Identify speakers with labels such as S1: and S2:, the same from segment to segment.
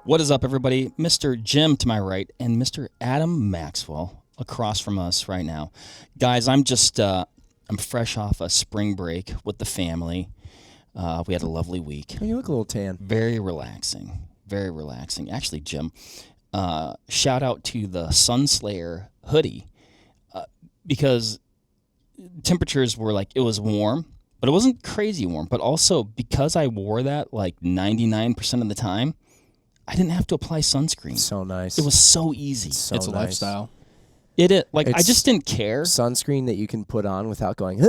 S1: What is up, everybody? Mr. Jim to my right and Mr. Adam Maxwell across from us right now. Guys, I'm fresh off a spring break with the family. We had a lovely week.
S2: You look a little tan.
S1: Very relaxing. Very relaxing. Actually, Jim, shout out to the Sunslayer hoodie because temperatures were it was warm, but it wasn't crazy warm. But also because I wore that 99% of the time, I didn't have to apply sunscreen.
S2: So nice.
S1: It was so easy.
S2: It's
S3: a lifestyle.
S1: It is. I just didn't care.
S2: Sunscreen that you can put on without going,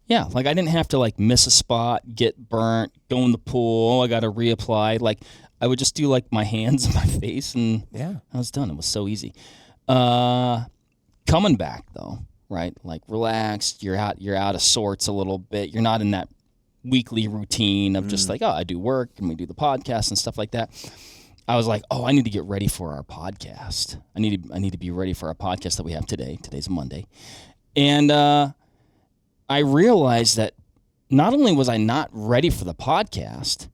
S1: Yeah, I didn't have to miss a spot, get burnt, go in the pool, I got to reapply. I would just do my hands and my face and I was done. It was so easy. Coming back though, right? Relaxed, you're out of sorts a little bit. You're not in that weekly routine of just I do work and we do the podcast and stuff like that. I was I need to get ready for our podcast. I need to be ready for our podcast that we have today. Today's Monday. And I realized that not only was I not ready for the podcast,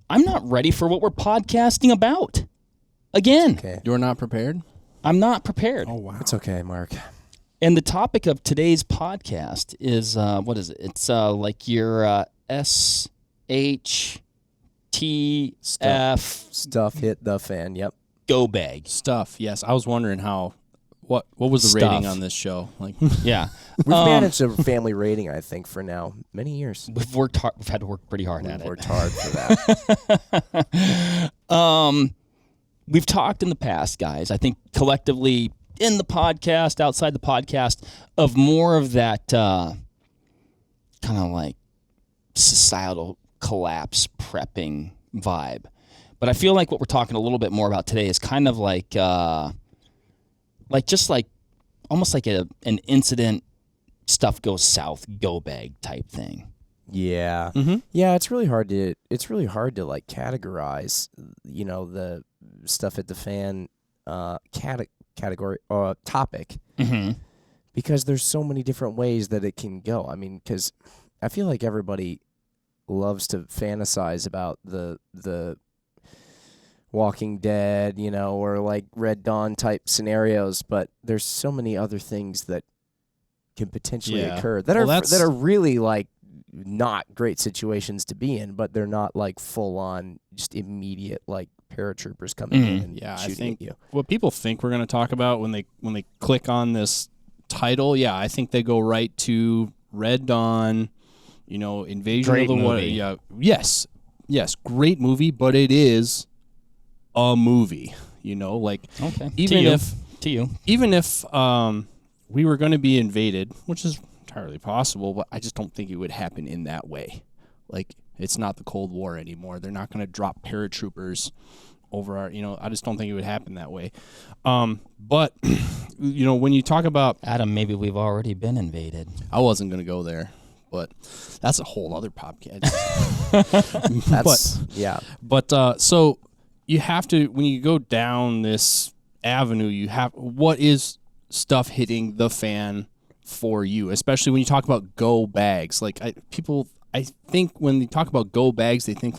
S1: I'm not ready for what we're podcasting about. Again.
S2: Okay.
S3: You're not prepared?
S1: I'm not prepared.
S3: Oh, wow.
S2: It's okay, Mark.
S1: And the topic of today's podcast is, what is it? It's your SHTF.
S2: Stuff hit the fan, yep.
S1: Go bag.
S3: Stuff, yes. I was wondering what was the rating on this show?
S1: Yeah.
S2: We've managed a family rating, I think, for now many years.
S1: We've had to work pretty hard at it.
S2: We've worked hard for that.
S1: We've talked in the past, guys, I think collectively in the podcast, outside the podcast, of more of that kind of societal collapse prepping vibe. But I feel like what we're talking a little bit more about today is kind of almost like an incident, stuff goes south, go bag type thing.
S2: Yeah.
S3: Mm-hmm.
S2: Yeah, it's really hard to categorize, the stuff at the fan category topic.
S1: Mm-hmm.
S2: Because there's so many different ways that it can go. I mean, because I feel like everybody loves to fantasize about the Walking Dead, or Red Dawn type scenarios, but there's so many other things that can potentially occur that are really not great situations to be in, but they're not full on just immediate paratroopers coming in and shooting at you.
S3: What people think we're going to talk about when they click on this title, I think they go right to Red Dawn, Invasion
S1: great
S3: of the
S1: movie.
S3: Yeah, yes, great movie, but it is a movie,
S1: Okay.
S3: Even if we were going to be invaded, which is entirely possible, but I just don't think it would happen in that way. It's not the Cold War anymore. They're not going to drop paratroopers over our, I just don't think it would happen that way. But when you talk about
S1: Adam, maybe we've already been invaded.
S3: I wasn't going to go there, but that's a whole other podcast. But so you have to, when you go down this avenue, what is stuff hitting the fan for you, especially when you talk about go bags. I think when they talk about go bags, they think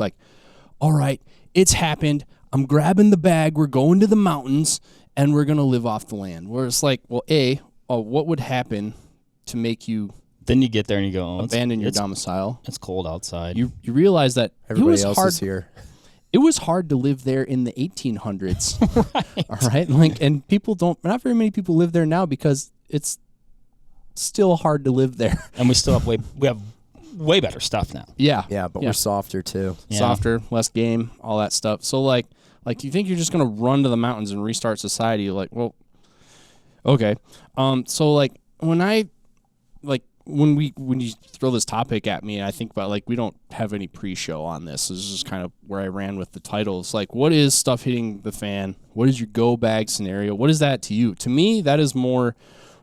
S3: all right, it's happened. I'm grabbing the bag. We're going to the mountains and we're going to live off the land. Where it's what would happen to make you
S1: Then you get there and you go,
S3: abandon your domicile?
S1: It's cold outsid.
S3: You realize that
S2: Everybody else is here.
S3: It was hard to live there in the 1800s.
S1: Right.
S3: All right. And not very many people live there now because it's still hard to live there.
S1: And we have way better stuff now.
S3: Yeah.
S2: Yeah, but we're softer too.
S1: Yeah.
S3: Softer, less game, all that stuff. So you think you're just going to run to the mountains and restart society? You're well, okay. So when you throw this topic at me, I think about we don't have any pre-show on this. This is just kind of where I ran with the titles. What is stuff hitting the fan? What is your go bag scenario? What is that to you? To me, that is we're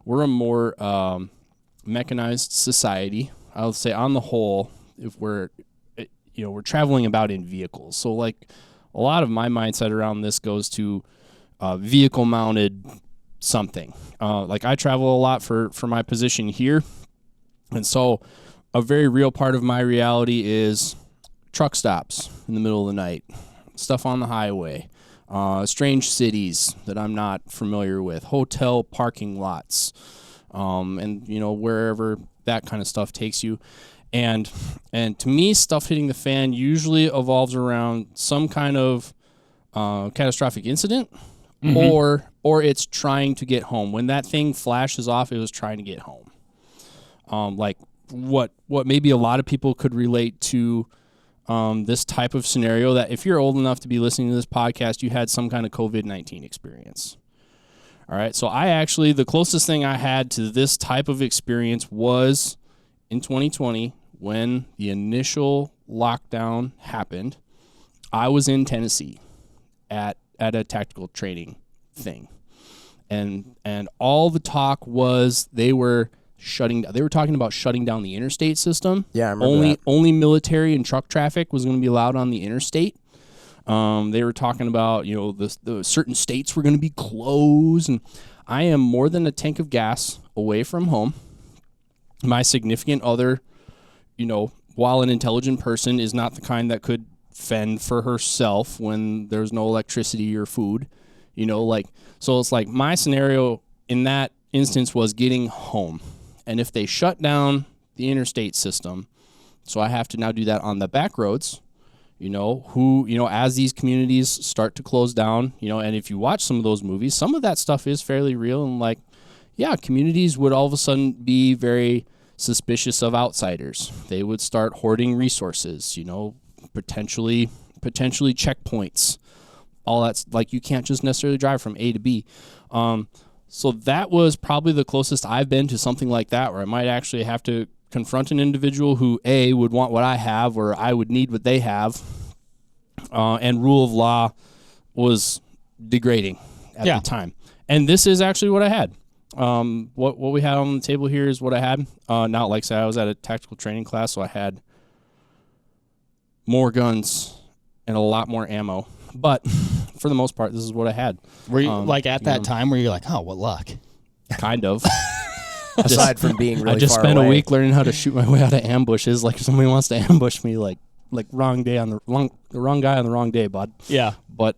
S3: a more mechanized society. I would say on the whole, if we're traveling about in vehicles. So a lot of my mindset around this goes to vehicle mounted something. I travel a lot for my position here. And so a very real part of my reality is truck stops in the middle of the night. stuff on the highway, strange cities that I'm not familiar with, hotel parking lots, and wherever that kind of stuff takes you. And to me, stuff hitting the fan usually evolves around some kind of catastrophic incident, or it's trying to get home. When that thing flashes off, it was trying to get home. Like what maybe a lot of people could relate to this type of scenario, that if you're old enough to be listening to this podcast, you had some kind of COVID-19 experience. All right, so the closest thing I had to this type of experience was in 2020 when the initial lockdown happened. I was in Tennessee at a tactical training thing, and all the talk was they were talking about shutting down the interstate system.
S2: Yeah, I remember that.
S3: Only military and truck traffic was going to be allowed on the interstate. They were talking about, the certain states were going to be closed, and I am more than a tank of gas away from home. My significant other, while an intelligent person, is not the kind that could fend for herself when there's no electricity or food, so it's like my scenario in that instance was getting home. And if they shut down the interstate system, so I have to now do that on the back roads, as these communities start to close down, and if you watch some of those movies, some of that stuff is fairly real. And communities would all of a sudden be very suspicious of outsiders. They would start hoarding resources, potentially checkpoints. All that's like, you can't just necessarily drive from A to B. So that was probably the closest I've been to something like that, where I might actually have to confront an individual who, A, would want what I have, or I would need what they have. And rule of law was degrading at the time. And this is actually what I had. What we had on the table here is what I had. Now, like I said, I was at a tactical training class, so I had more guns and a lot more ammo. But for the most part, this is what I had.
S1: Were you at that time where you're like, oh, what luck?
S3: Kind of.
S2: Aside from being really far away.
S3: I just spent a week learning how to shoot my way out of ambushes. Like, if somebody wants to ambush me, like wrong day on the wrong guy on the wrong day, bud.
S1: Yeah.
S3: But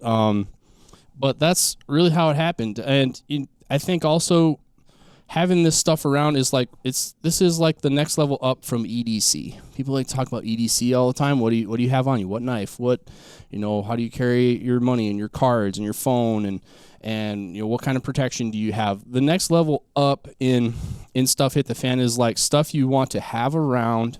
S3: that's really how it happened. And I think also having this stuff around is this is like the next level up from EDC. People like to talk about EDC all the time. What do you have on you? What knife? What, how do you carry your money and your cards and your phone and what kind of protection do you have? The next level up in stuff hit the fan is like stuff you want to have around,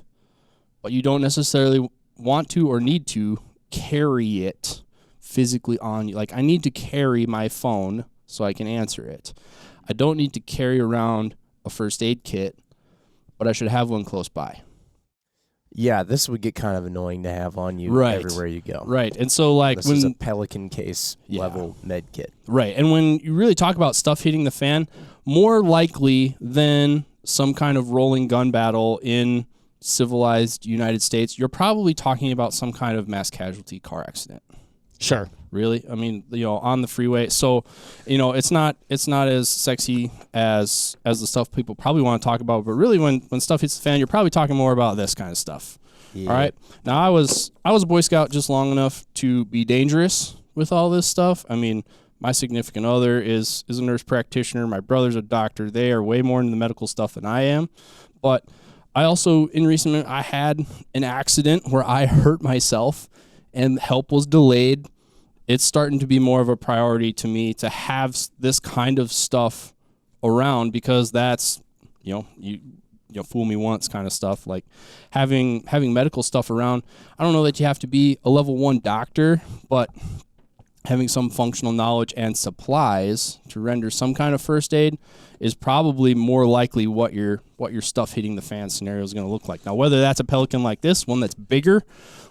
S3: but you don't necessarily want to or need to carry it physically on you. Like, I need to carry my phone so I can answer it. I don't need to carry around a first aid kit, but I should have one close by.
S2: Yeah, this would get kind of annoying to have on you everywhere you go.
S3: Right. And so
S2: this is a Pelican case level med kit.
S3: Right. And when you really talk about stuff hitting the fan, more likely than some kind of rolling gun battle in civilized United States, you're probably talking about some kind of mass casualty car accident.
S1: Sure.
S3: Really? I mean, on the freeway. So, it's not as sexy as the stuff people probably want to talk about, but really when stuff hits the fan, you're probably talking more about this kind of stuff. Yeah. All right. Now, I was a Boy Scout just long enough to be dangerous with all this stuff. I mean, my significant other is a nurse practitioner. My brother's a doctor. They are way more into the medical stuff than I am. But I also, in recent, I had an accident where I hurt myself and help was delayed. It's starting to be more of a priority to me to have this kind of stuff around, because that's, you fool me once kind of stuff. Like having medical stuff around. I don't know that you have to be a level 1 doctor, but having some functional knowledge and supplies to render some kind of first aid is probably more likely what your stuff hitting the fan scenario is going to look like. Now, whether that's a Pelican like this, one that's bigger,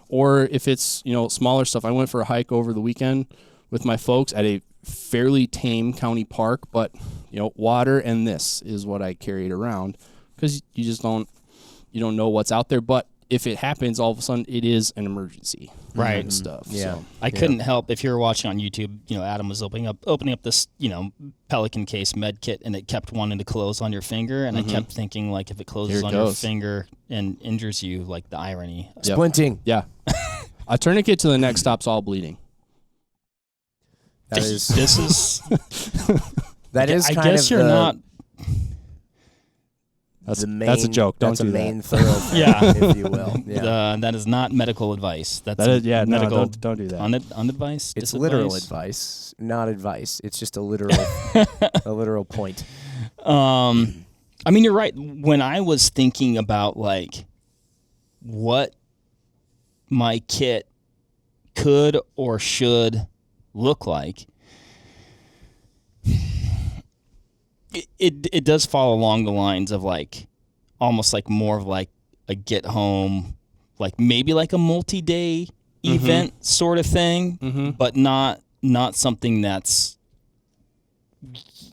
S3: or if it's, smaller stuff. I went for a hike over the weekend with my folks at a fairly tame county park, but, water and this is what I carried around, because you just don't know what's out there. But if it happens, all of a sudden it is an emergency.
S1: Right.
S3: And stuff.
S2: Yeah.
S3: So.
S1: I couldn't help, if you were watching on YouTube, Adam was opening up this, Pelican case med kit, and it kept wanting to close on your finger. And I kept thinking, like, if it closes on your finger and injures you, like the irony.
S2: Squinting.
S3: Yeah. A tourniquet to the neck stops all bleeding.
S1: This is.
S2: That is kind
S1: I guess
S2: of
S1: you're not.
S3: That's a joke. Don't do that.
S2: That's a main thoroughfare, if you will. Yeah.
S1: That is not medical advice. That's
S3: medical. No, don't do that.
S1: On advice.
S2: It's literal advice, not advice. It's just a literal a literal point.
S1: I mean, you're right. When I was thinking about like what my kit could or should look like, it does fall along the lines of like almost like more of like a get home, like maybe like a multi-day event sort of thing, but not something that's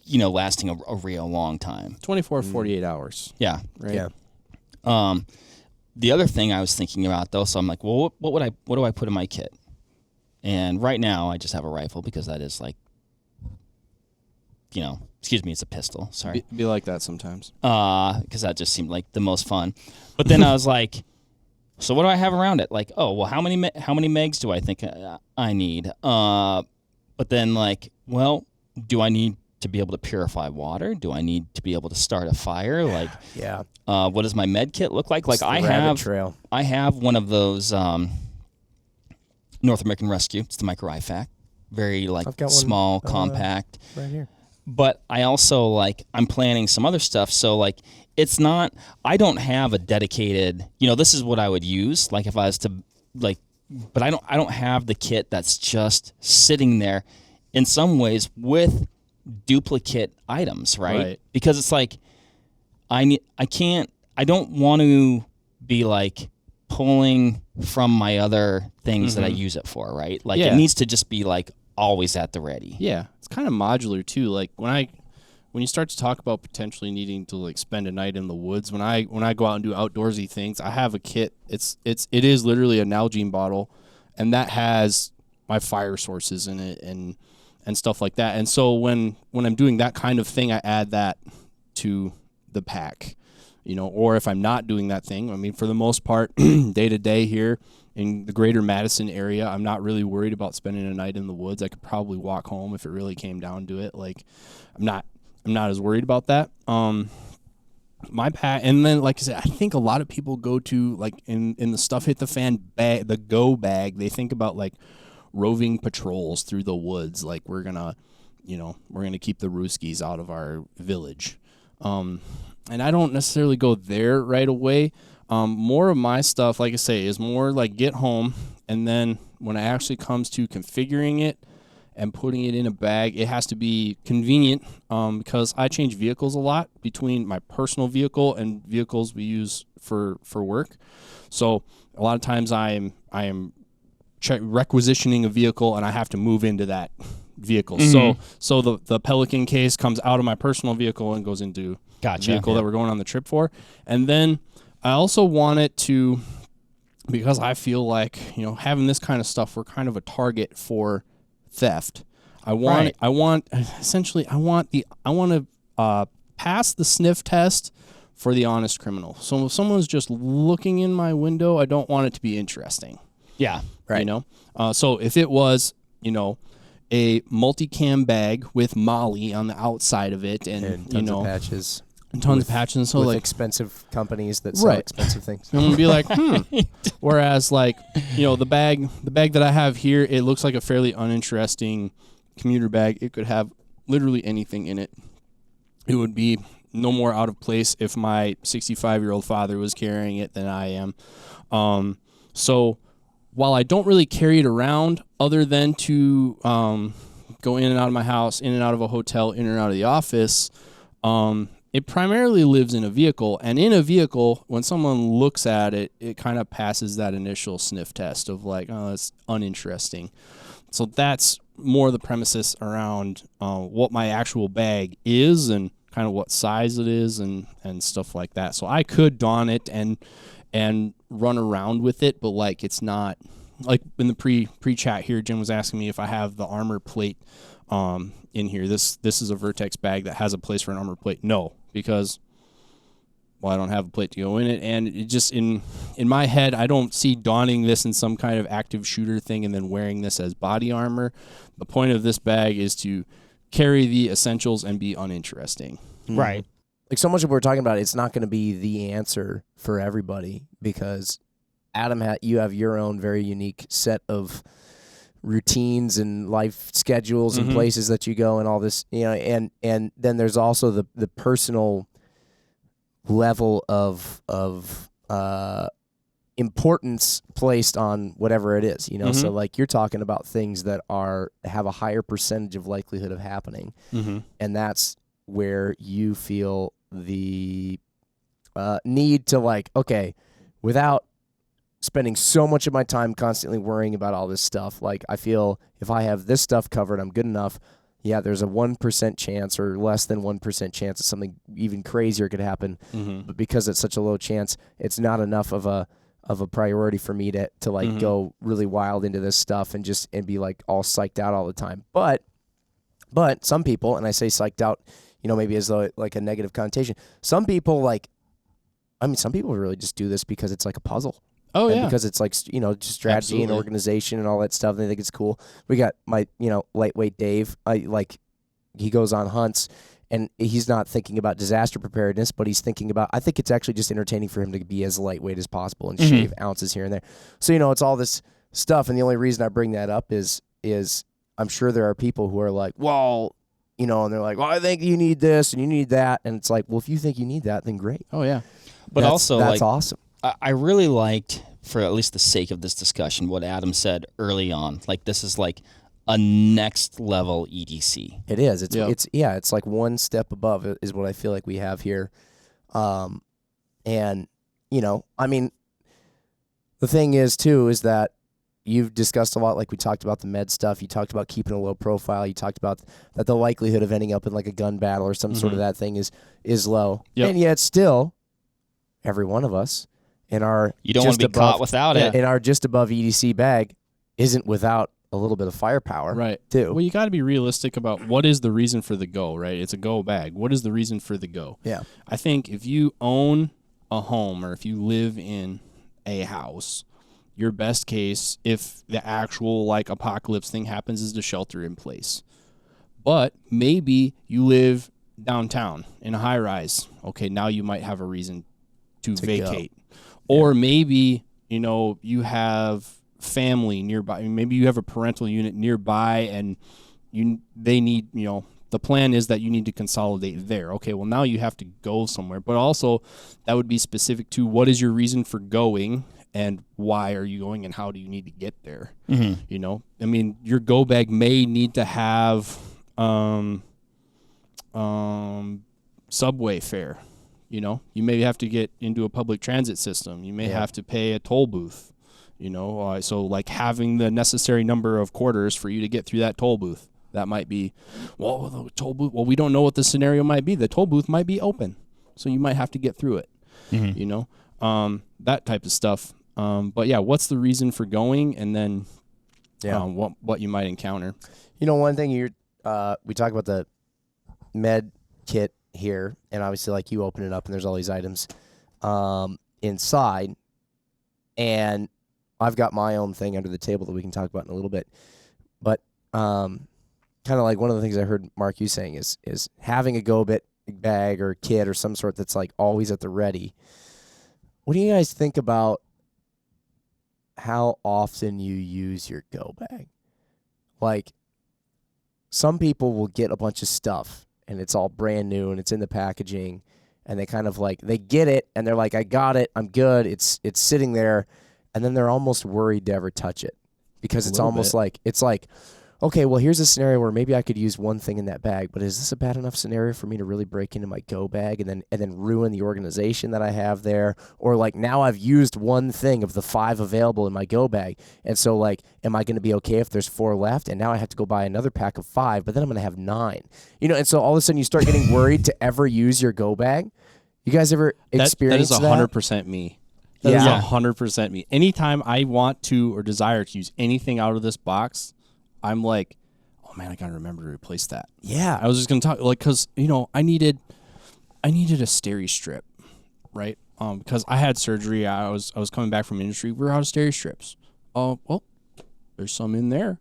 S1: lasting a real long time.
S3: 24, 48 hours.
S1: Yeah.
S3: Right.
S2: Yeah.
S1: The other thing I was thinking about though, so I'm like, well, what do I put in my kit? And right now I just have a rifle because that is like, excuse me, it's a pistol. Sorry.
S3: Be like that sometimes.
S1: Because that just seemed like the most fun. But then I was like, so what do I have around it? Like, oh, well, how many megs do I think I need? But then like, well, do I need to be able to purify water? Do I need to be able to start a fire? Like,
S2: yeah.
S1: What does my med kit look like?
S2: It's
S1: Like I have one of those North American Rescue. It's the micro IFAC. Very like small, compact.
S2: Right here.
S1: But I also I'm planning some other stuff. So like, it's not, I don't have a dedicated, this is what I would use. Like if I was to like, but I don't have the kit that's just sitting there in some ways with duplicate items, right? Because it's like, I don't want to be like pulling from my other things that I use it for, right? Like it needs to just be like always at the ready.
S3: Yeah, it's kind of modular too. Like when you start to talk about potentially needing to like spend a night in the woods, when I go out and do outdoorsy things, I have a kit. It is literally a Nalgene bottle, and that has my fire sources in it and stuff like that. And so when I'm doing that kind of thing, I add that to the pack, or if I'm not doing that thing, I mean, for the most part, day to day here in the greater Madison area, I'm not really worried about spending a night in the woods. I could probably walk home if it really came down to it. Like, I'm not as worried about that. My pack, and then like I said, I think a lot of people go to like in the stuff hit the fan bag, the go bag. They think about like roving patrols through the woods. Like we're gonna keep the Ruskies out of our village. And I don't necessarily go there right away. More of my stuff, like I say, is more like get home, and then when it actually comes to configuring it and putting it in a bag, it has to be convenient because I change vehicles a lot between my personal vehicle and vehicles we use for work. So a lot of times I am requisitioning a vehicle and I have to move into that vehicle. So the Pelican case comes out of my personal vehicle and goes into the vehicle that we're going on the trip for. And then I also want it to, because I feel like, having this kind of stuff, we're kind of a target for theft. I want to pass the sniff test for the honest criminal. So if someone's just looking in my window, I don't want it to be interesting.
S1: Yeah.
S2: Right.
S3: So if it was, a multicam bag with Molly on the outside of it and
S2: tons of patches.
S3: And tons of patches. So
S2: with
S3: like
S2: expensive companies that sell expensive things.
S3: I'm gonna be like, Whereas like, the bag that I have here, it looks like a fairly uninteresting commuter bag. It could have literally anything in it. It would be no more out of place if my 65-year-old father was carrying it than I am. So while I don't really carry it around other than to go in and out of my house, in and out of a hotel, in and out of the office, it primarily lives in a vehicle. And in a vehicle, when someone looks at it, it kind of passes that initial sniff test of like, oh, it's uninteresting. So that's more the premises around what my actual bag is and kind of what size it is and stuff like that. So I could don it and run around with it, but like it's not like in the pre-chat here, Jim was asking me if I have the armor plate in here. This is a Vortex bag that has a place for an armor plate. No, because well, I don't have a plate to go in it. And it just, in my head, I don't see donning this in some kind of active shooter thing and then wearing this as body armor. The point of this bag is to carry the essentials and be uninteresting.
S1: Right.
S2: Like so much of what we're talking about, it's not going to be the answer for everybody because Adam, you have your own very unique set of routines and life schedules and places that you go and all this, and then there's also the personal level of importance placed on whatever it is, So like you're talking about things that have a higher percentage of likelihood of happening, and that's where you feel the need to like, okay, without spending so much of my time constantly worrying about all this stuff, like I feel if I have this stuff covered, I'm good enough. Yeah, there's a 1% chance or less than 1% chance that something even crazier could happen, but because it's such a low chance, it's not enough of a priority for me to like go really wild into this stuff and be like all psyched out all the time. But some people, and I say psyched out, maybe as though like a negative connotation. Some people some people really just do this because it's like a puzzle.
S3: Oh,
S2: and
S3: yeah.
S2: because it's like, just strategy and organization and all that stuff. And they think it's cool. We got my, lightweight Dave. He goes on hunts and he's not thinking about disaster preparedness, but he's thinking about, I think it's actually just entertaining for him to be as lightweight as possible and shave ounces here and there. So, it's all this stuff. And the only reason I bring that up is I'm sure there are people who are like, well, and they're like, well, I think you need this and you need that. And it's like, well, if you think you need that, then great.
S3: Oh, yeah.
S1: But
S2: that's awesome.
S1: I really liked, for at least the sake of this discussion, what Adam said early on. Like, this is like a next level EDC.
S2: It is. It's like one step above is what I feel like we have here. And, I mean, the thing is, too, is that you've discussed a lot, like we talked about the med stuff. You talked about keeping a low profile. You talked about that the likelihood of ending up in like a gun battle or some sort of that thing is low. Yep. And yet still, every one of us in our
S1: you don't want to be caught without it.
S2: In our just above EDC bag isn't without a little bit of firepower.
S3: Right.
S2: Too.
S3: Well, you got to be realistic about what is the reason for the go, right? It's a go bag. What is the reason for the go?
S2: Yeah.
S3: I think if you own a home or if you live in a house, your best case, if the actual like apocalypse thing happens, is to shelter in place. But maybe you live downtown in a high rise. Okay, now you might have a reason to vacate. Go. Or maybe, you have family nearby. Maybe you have a parental unit nearby and they need, the plan is that you need to consolidate there. Okay, well now you have to go somewhere. But also that would be specific to what is your reason for going and why are you going and how do you need to get there? I mean, your go bag may need to have subway fare. You may have to get into a public transit system. You may have to pay a toll booth. So like having the necessary number of quarters for you to get through that toll booth. That might be, the toll booth. Well, we don't know what the scenario might be. The toll booth might be open, so you might have to get through it. That type of stuff. But yeah, what's the reason for going, and then what you might encounter.
S2: One thing we talk about the med kit here, and obviously like you open it up and there's all these items inside, and I've got my own thing under the table that we can talk about in a little bit. But kind of like one of the things I heard Mark you saying is having a go bag or kit or some sort that's like always at the ready. What do you guys think about how often you use your go bag? Like, some people will get a bunch of stuff and it's all brand new and it's in the packaging, and they kind of like, they get it and they're like, I got it, I'm good, it's sitting there, and then they're almost worried to ever touch it because it's almost like, it's like, okay, well, here's a scenario where maybe I could use one thing in that bag, but is this a bad enough scenario for me to really break into my go bag and then ruin the organization that I have there? Or like, now I've used one thing of the 5 available in my go bag, and so like, am I going to be okay if there's 4 left? And now I have to go buy another pack of 5, but then I'm going to have 9. And so all of a sudden you start getting worried to ever use your go bag. You guys ever experienced that?
S3: That is 100% me. That is 100% me. Anytime I want to or desire to use anything out of this box, I'm like, oh man, I gotta remember to replace that.
S2: Yeah,
S3: I was just gonna talk because I needed a steri strip, right? Because I had surgery. I was coming back from industry. We were out of steri strips. Oh, well, there's some in there.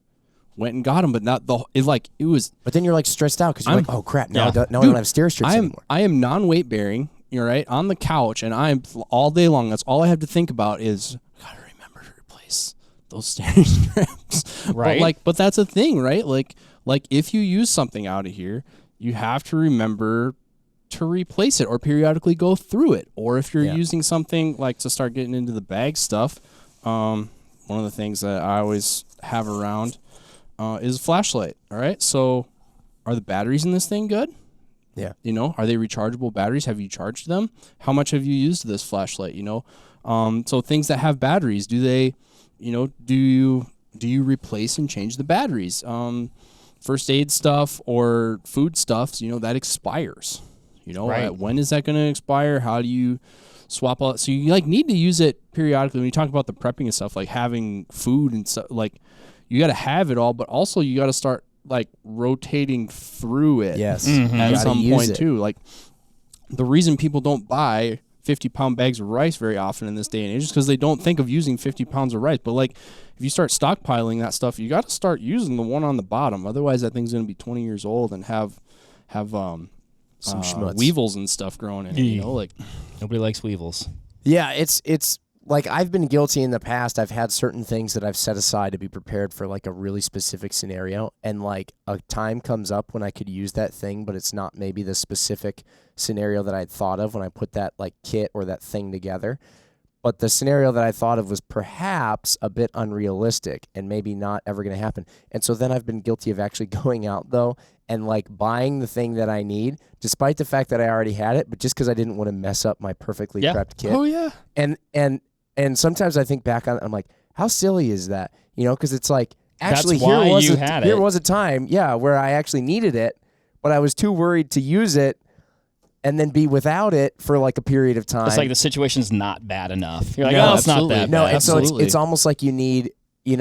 S3: Went and got them, but not the. It was.
S2: But then you're like stressed out because you're like, oh crap, now I don't have steri strips anymore.
S3: I am non-weight bearing. You're right on the couch, and I'm all day long. That's all I have to think about is gotta remember to replace those steri strips.
S1: Right.
S3: But that's a thing, right? Like if you use something out of here, you have to remember to replace it or periodically go through it. Or if you're using something like to start getting into the bag stuff, one of the things that I always have around is a flashlight. All right. So are the batteries in this thing good?
S2: Yeah.
S3: You know, are they rechargeable batteries? Have you charged them? How much have you used this flashlight? You know, so things that have batteries, do they, you know, do you replace and change the batteries? First aid stuff or food stuff, you know, that expires. You know,
S1: right.
S3: When is that going to expire? How do you swap out? So you need to use it periodically. When you talk about the prepping and stuff, like having food and stuff, you got to have it all, but also you got to start rotating through it.
S2: Yes.
S3: At some point too. Like the reason people don't buy 50-pound bags of rice very often in this day and age is because they don't think of using 50 pounds of rice. But if you start stockpiling that stuff, you got to start using the one on the bottom. Otherwise, that thing's going to be 20 years old and have
S2: some schmutz,
S3: weevils and stuff growing in it. You know,
S1: nobody likes weevils.
S2: Yeah, it's like I've been guilty in the past. I've had certain things that I've set aside to be prepared for a really specific scenario, and a time comes up when I could use that thing, but it's not maybe the specific scenario that I'd thought of when I put that kit or that thing together. But the scenario that I thought of was perhaps a bit unrealistic and maybe not ever going to happen. And so then I've been guilty of actually going out though and buying the thing that I need, despite the fact that I already had it, but just because I didn't want to mess up my perfectly prepped kit.
S3: Oh yeah.
S2: And sometimes I think back on it, I'm like, how silly is that? You know, because it's actually
S1: here
S2: was a time, where I actually needed it, but I was too worried to use it and then be without it for a period of time.
S1: It's the situation's not bad enough. You're
S3: No,
S1: it's not that bad.
S2: No, and so it's almost like you need, you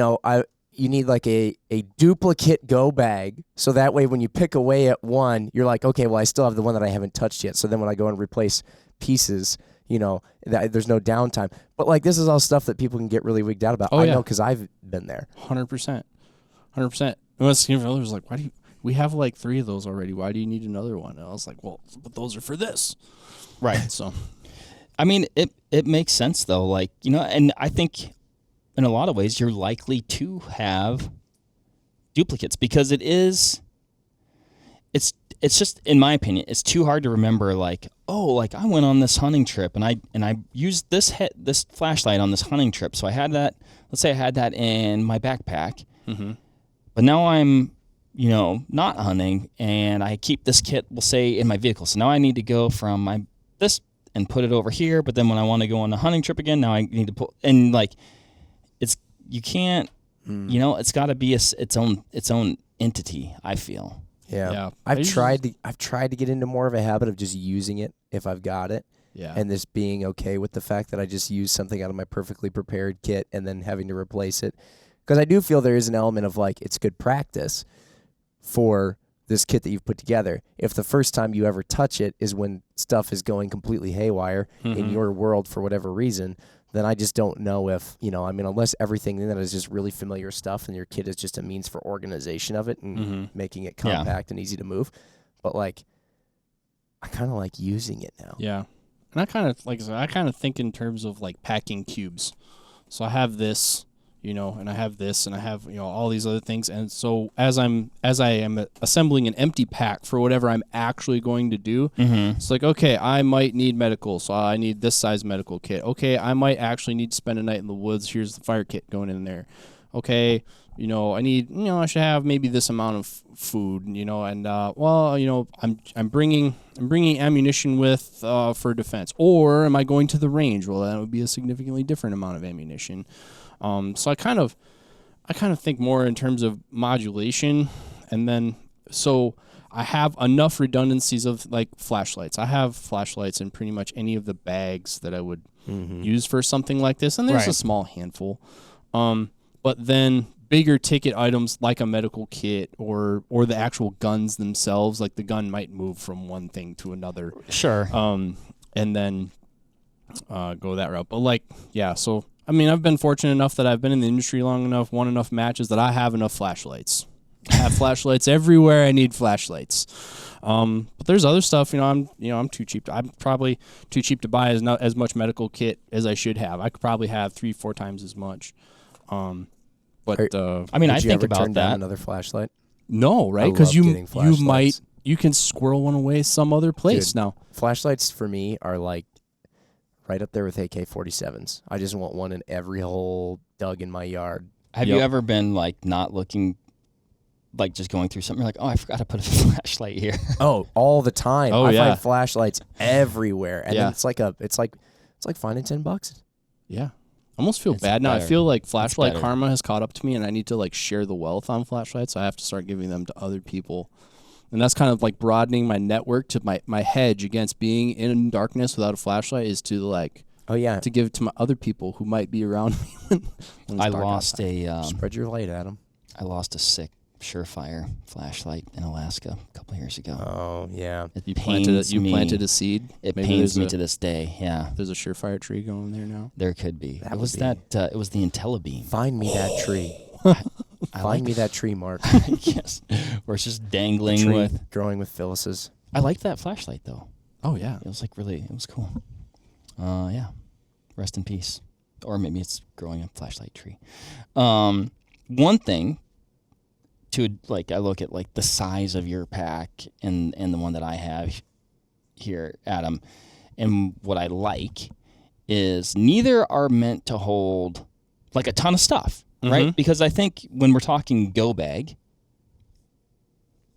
S2: need a duplicate go bag, so that way when you pick away at one, you're like, okay, well, I still have the one that I haven't touched yet. So then when I go and replace pieces, there's no downtime. But this is all stuff that people can get really wigged out about. I know because I've been there.
S3: 100%. 100%. Was like, why do you? We have 3 of those already. Why do you need another one? And I was like, well, but those are for this.
S1: Right.
S3: So,
S1: I mean, it makes sense though. And I think in a lot of ways you're likely to have duplicates because it's just, in my opinion, it's too hard to remember I went on this hunting trip and I used this flashlight on this hunting trip. So I had that, let's say I had that in my backpack, but now I'm, not hunting and I keep this kit, we'll say, in my vehicle. So now I need to go from this and put it over here. But then when I want to go on a hunting trip again, now I need to put, and you can't, it's got to be its own entity, I feel.
S2: Yeah. I've tried to get into more of a habit of just using it if I've got it.
S3: Yeah.
S2: And this being okay with the fact that I just use something out of my perfectly prepared kit and then having to replace it. Because I do feel there is an element of it's good practice for this kit that you've put together. If the first time you ever touch it is when stuff is going completely haywire in your world for whatever reason, then I just don't know if, unless everything in that is just really familiar stuff and your kit is just a means for organization of it and making it compact and easy to move. But I kind of like using it now.
S3: Yeah. And I kind of think in terms of packing cubes. So I have this, and I have this and I have, all these other things. And so as I am assembling an empty pack for whatever I'm actually going to do, it's okay, I might need medical. So I need this size medical kit. Okay, I might actually need to spend a night in the woods. Here's the fire kit going in there. Okay, I need, I should have maybe this amount of food, and, I'm bringing ammunition with, for defense. Or am I going to the range? Well, that would be a significantly different amount of ammunition. So I kind of think more in terms of modulation, and then so I have enough redundancies of flashlights. I have flashlights in pretty much any of the bags that I would use for something like this, and there's a small handful. But then bigger ticket items like a medical kit or the actual guns themselves, the gun might move from one thing to another.
S1: Sure.
S3: And then go that route. But like, yeah, so I mean, I've been fortunate enough that I've been in the industry long enough, won enough matches that I have enough flashlights. I have flashlights everywhere I need flashlights. But there's other stuff, I'm too cheap. I'm probably too cheap to buy as much medical kit as I should have. I could probably have 3-4 times as much. I mean,
S2: I think about
S3: turn
S2: down another flashlight.
S3: No, right? Because you can squirrel one away some other place. Now
S2: flashlights for me are like right up there with AK-47s. I just want one in every hole dug in my yard.
S1: Have you ever been like not looking, like just going through something, you're like, oh, I forgot to put a flashlight here?
S2: Oh, all the time.
S3: I
S2: find flashlights everywhere, and then it's like finding $10.
S3: Yeah, I almost feel bad now. I feel like flashlight karma has caught up to me, and I need to like share the wealth on flashlights. I have to start giving them to other people. And that's kind of like broadening my network to my hedge against being in darkness without a flashlight is to like, to give it to my other people who might be around me. when
S1: I lost
S2: spread your light, Adam.
S1: I lost a sick Surefire flashlight in Alaska a couple of years ago.
S2: Oh yeah,
S1: you planted
S3: a seed.
S1: It pains me to this day. Yeah,
S3: there's a Surefire tree going there now.
S1: There could be. It was the IntelliBeam.
S2: Find me that tree. Find me that tree, Mark.
S1: Yes, where it's just dangling with
S2: growing with Phyllis's.
S1: I liked that flashlight though.
S3: Oh yeah,
S1: it was like it was cool. Yeah, rest in peace. Or maybe it's growing a flashlight tree. One thing to like, I look at like the size of your pack and the one that I have here, Adam, and what I like is neither are meant to hold like a ton of stuff. Right, because I think when we're talking go bag,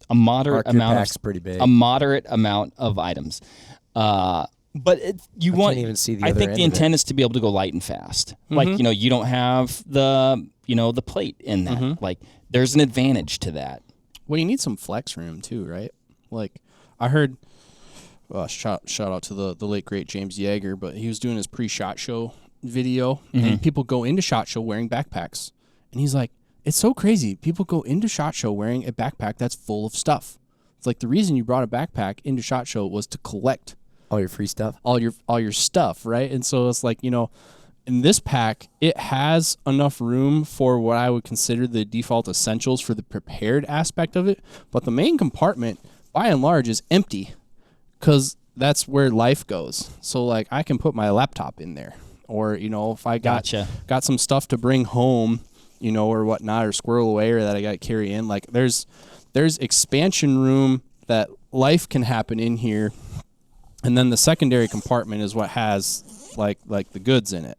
S1: a moderate amount of items. But you want.
S2: Can't even see the
S1: I
S2: other
S1: think
S2: end
S1: the
S2: of
S1: intent is to be able to go light and fast. Like you don't have the plate in that. Like there's an advantage to that.
S3: Well, you need some flex room too, right? Like I heard. Shout out to the late great James Yeager, but he was doing his pre-shot show video, and people go into SHOT Show wearing backpacks, and he's like, it's so crazy. People go into SHOT Show wearing a backpack that's full of stuff. It's like the reason you brought a backpack into SHOT Show was to collect
S2: all your free stuff,
S3: all your stuff, right? And so it's like, in this pack, it has enough room for what I would consider the default essentials for the prepared aspect of it, but the main compartment, by and large, is empty, because that's where life goes. So like I can put my laptop in there. Or, if I got some stuff to bring home, or whatnot, or squirrel away, or that I got to carry in, like there's expansion room that life can happen in here, and then the secondary compartment is what has like the goods in it.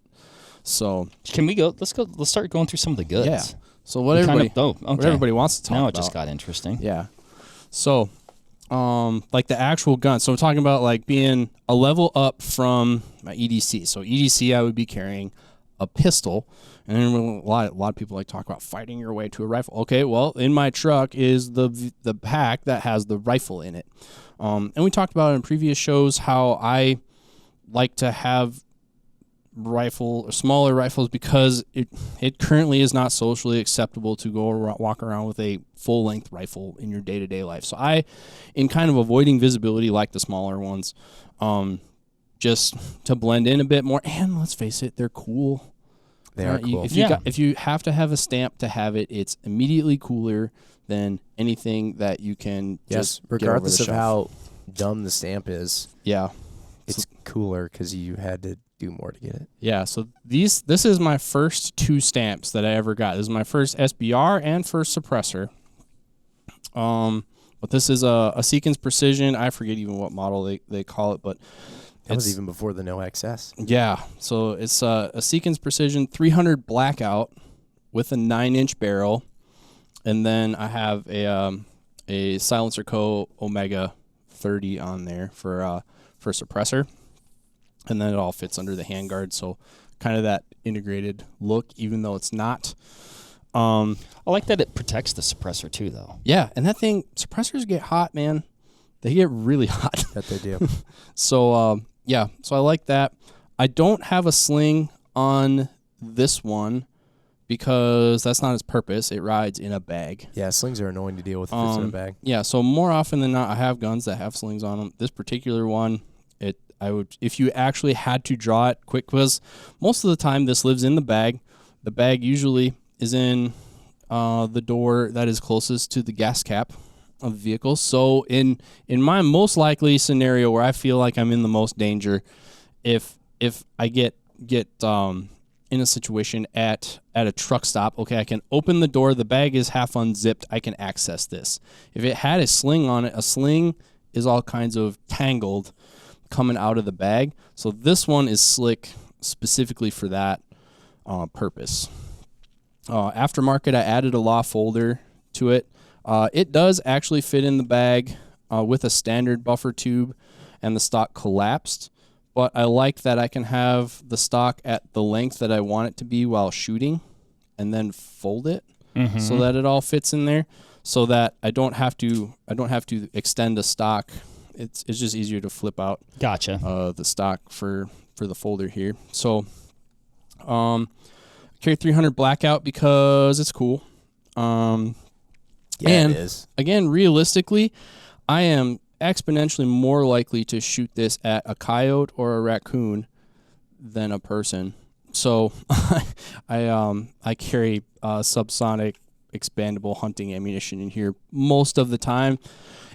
S3: So
S1: can we go? Let's start going through some of the goods.
S3: Yeah. So what everybody wants to talk about.
S1: Now it just got interesting.
S3: Yeah. So. Like the actual gun. So we're talking about like being a level up from my EDC. So EDC, I would be carrying a pistol, and then a lot of people like talk about fighting your way to a rifle. Okay, well, in my truck is the pack that has the rifle in it. And we talked about in previous shows how I like to have smaller rifles because it currently is not socially acceptable to walk around with a full-length rifle in your day-to-day life. So I, in kind of avoiding visibility, like the smaller ones, just to blend in a bit more. And let's face it, they're cool.
S2: They are cool.
S3: If you have to have a stamp to have it, it's immediately cooler than anything that you can just
S2: regardless
S3: get over the
S2: of how dumb the stamp is.
S3: Yeah.
S2: It's cooler because you had to do more to get it.
S3: Yeah, so this is my first 2 stamps that I ever got. This is my first SBR and first suppressor. But this is a Seekins Precision. I forget even what model they call it, but
S2: that was even before the No XS.
S3: Yeah, so it's a Seekins Precision 300 blackout with a 9-inch barrel, and then I have a Silencer Co. Omega 30 on there for suppressor. And then it all fits under the handguard, so kind of that integrated look, even though it's not.
S1: I like that it protects the suppressor too, though.
S3: Yeah, and that thing, suppressors get hot, man. They get really hot.
S2: That they do.
S3: So, so I like that. I don't have a sling on this one because that's not its purpose. It rides in a bag.
S2: Yeah, slings are annoying to deal with if it's in a bag.
S3: Yeah, so more often than not, I have guns that have slings on them. This particular one, would, if you actually had to draw it quick, because most of the time this lives in the bag. The bag usually is in the door that is closest to the gas cap of the vehicle. So in my most likely scenario where I feel like I'm in the most danger, if I get in a situation at a truck stop, okay, I can open the door, the bag is half unzipped, I can access this. If it had a sling on it, a sling is all kinds of tangled coming out of the bag. So this one is slick specifically for that purpose. Aftermarket, I added a law folder to it. It does actually fit in the bag with a standard buffer tube and the stock collapsed. But I like that I can have the stock at the length that I want it to be while shooting and then fold it so that it all fits in there, so that I don't have to extend a stock. It's just easier to flip out the stock for the folder here. So carry 300 blackout because it's cool. And
S2: it is.
S3: Again, realistically, I am exponentially more likely to shoot this at a coyote or a raccoon than a person. So I carry subsonic expandable hunting ammunition in here most of the time.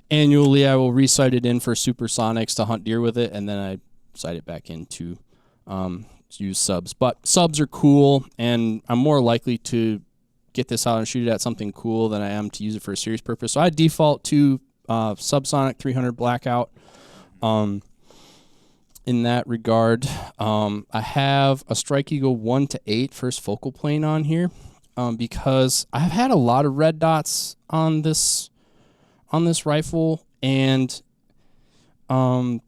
S3: Annually, I will resight it in for supersonics to hunt deer with it, and then I sight it back in to use subs. But subs are cool, and I'm more likely to get this out and shoot it at something cool than I am to use it for a serious purpose. So I default to subsonic 300 blackout. In that regard, I have a Strike Eagle 1-8 first focal plane on here because I've had a lot of red dots on this rifle, and I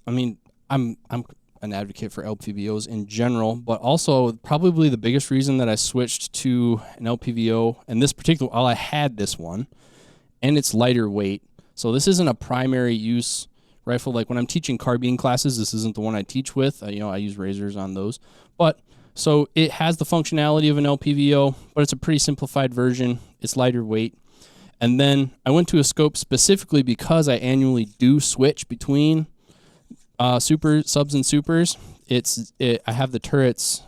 S3: mean I'm an advocate for LPVOs in general, but also probably the biggest reason that I switched to an LPVO, and this particular, I had this one, and it's lighter weight. So this isn't a primary use rifle. Like when I'm teaching carbine classes, this isn't the one I teach with. I use razors on those. But so it has the functionality of an LPVO, but it's a pretty simplified version. It's lighter weight. And then I went to a scope specifically because I annually do switch between subs and supers. I have the turrets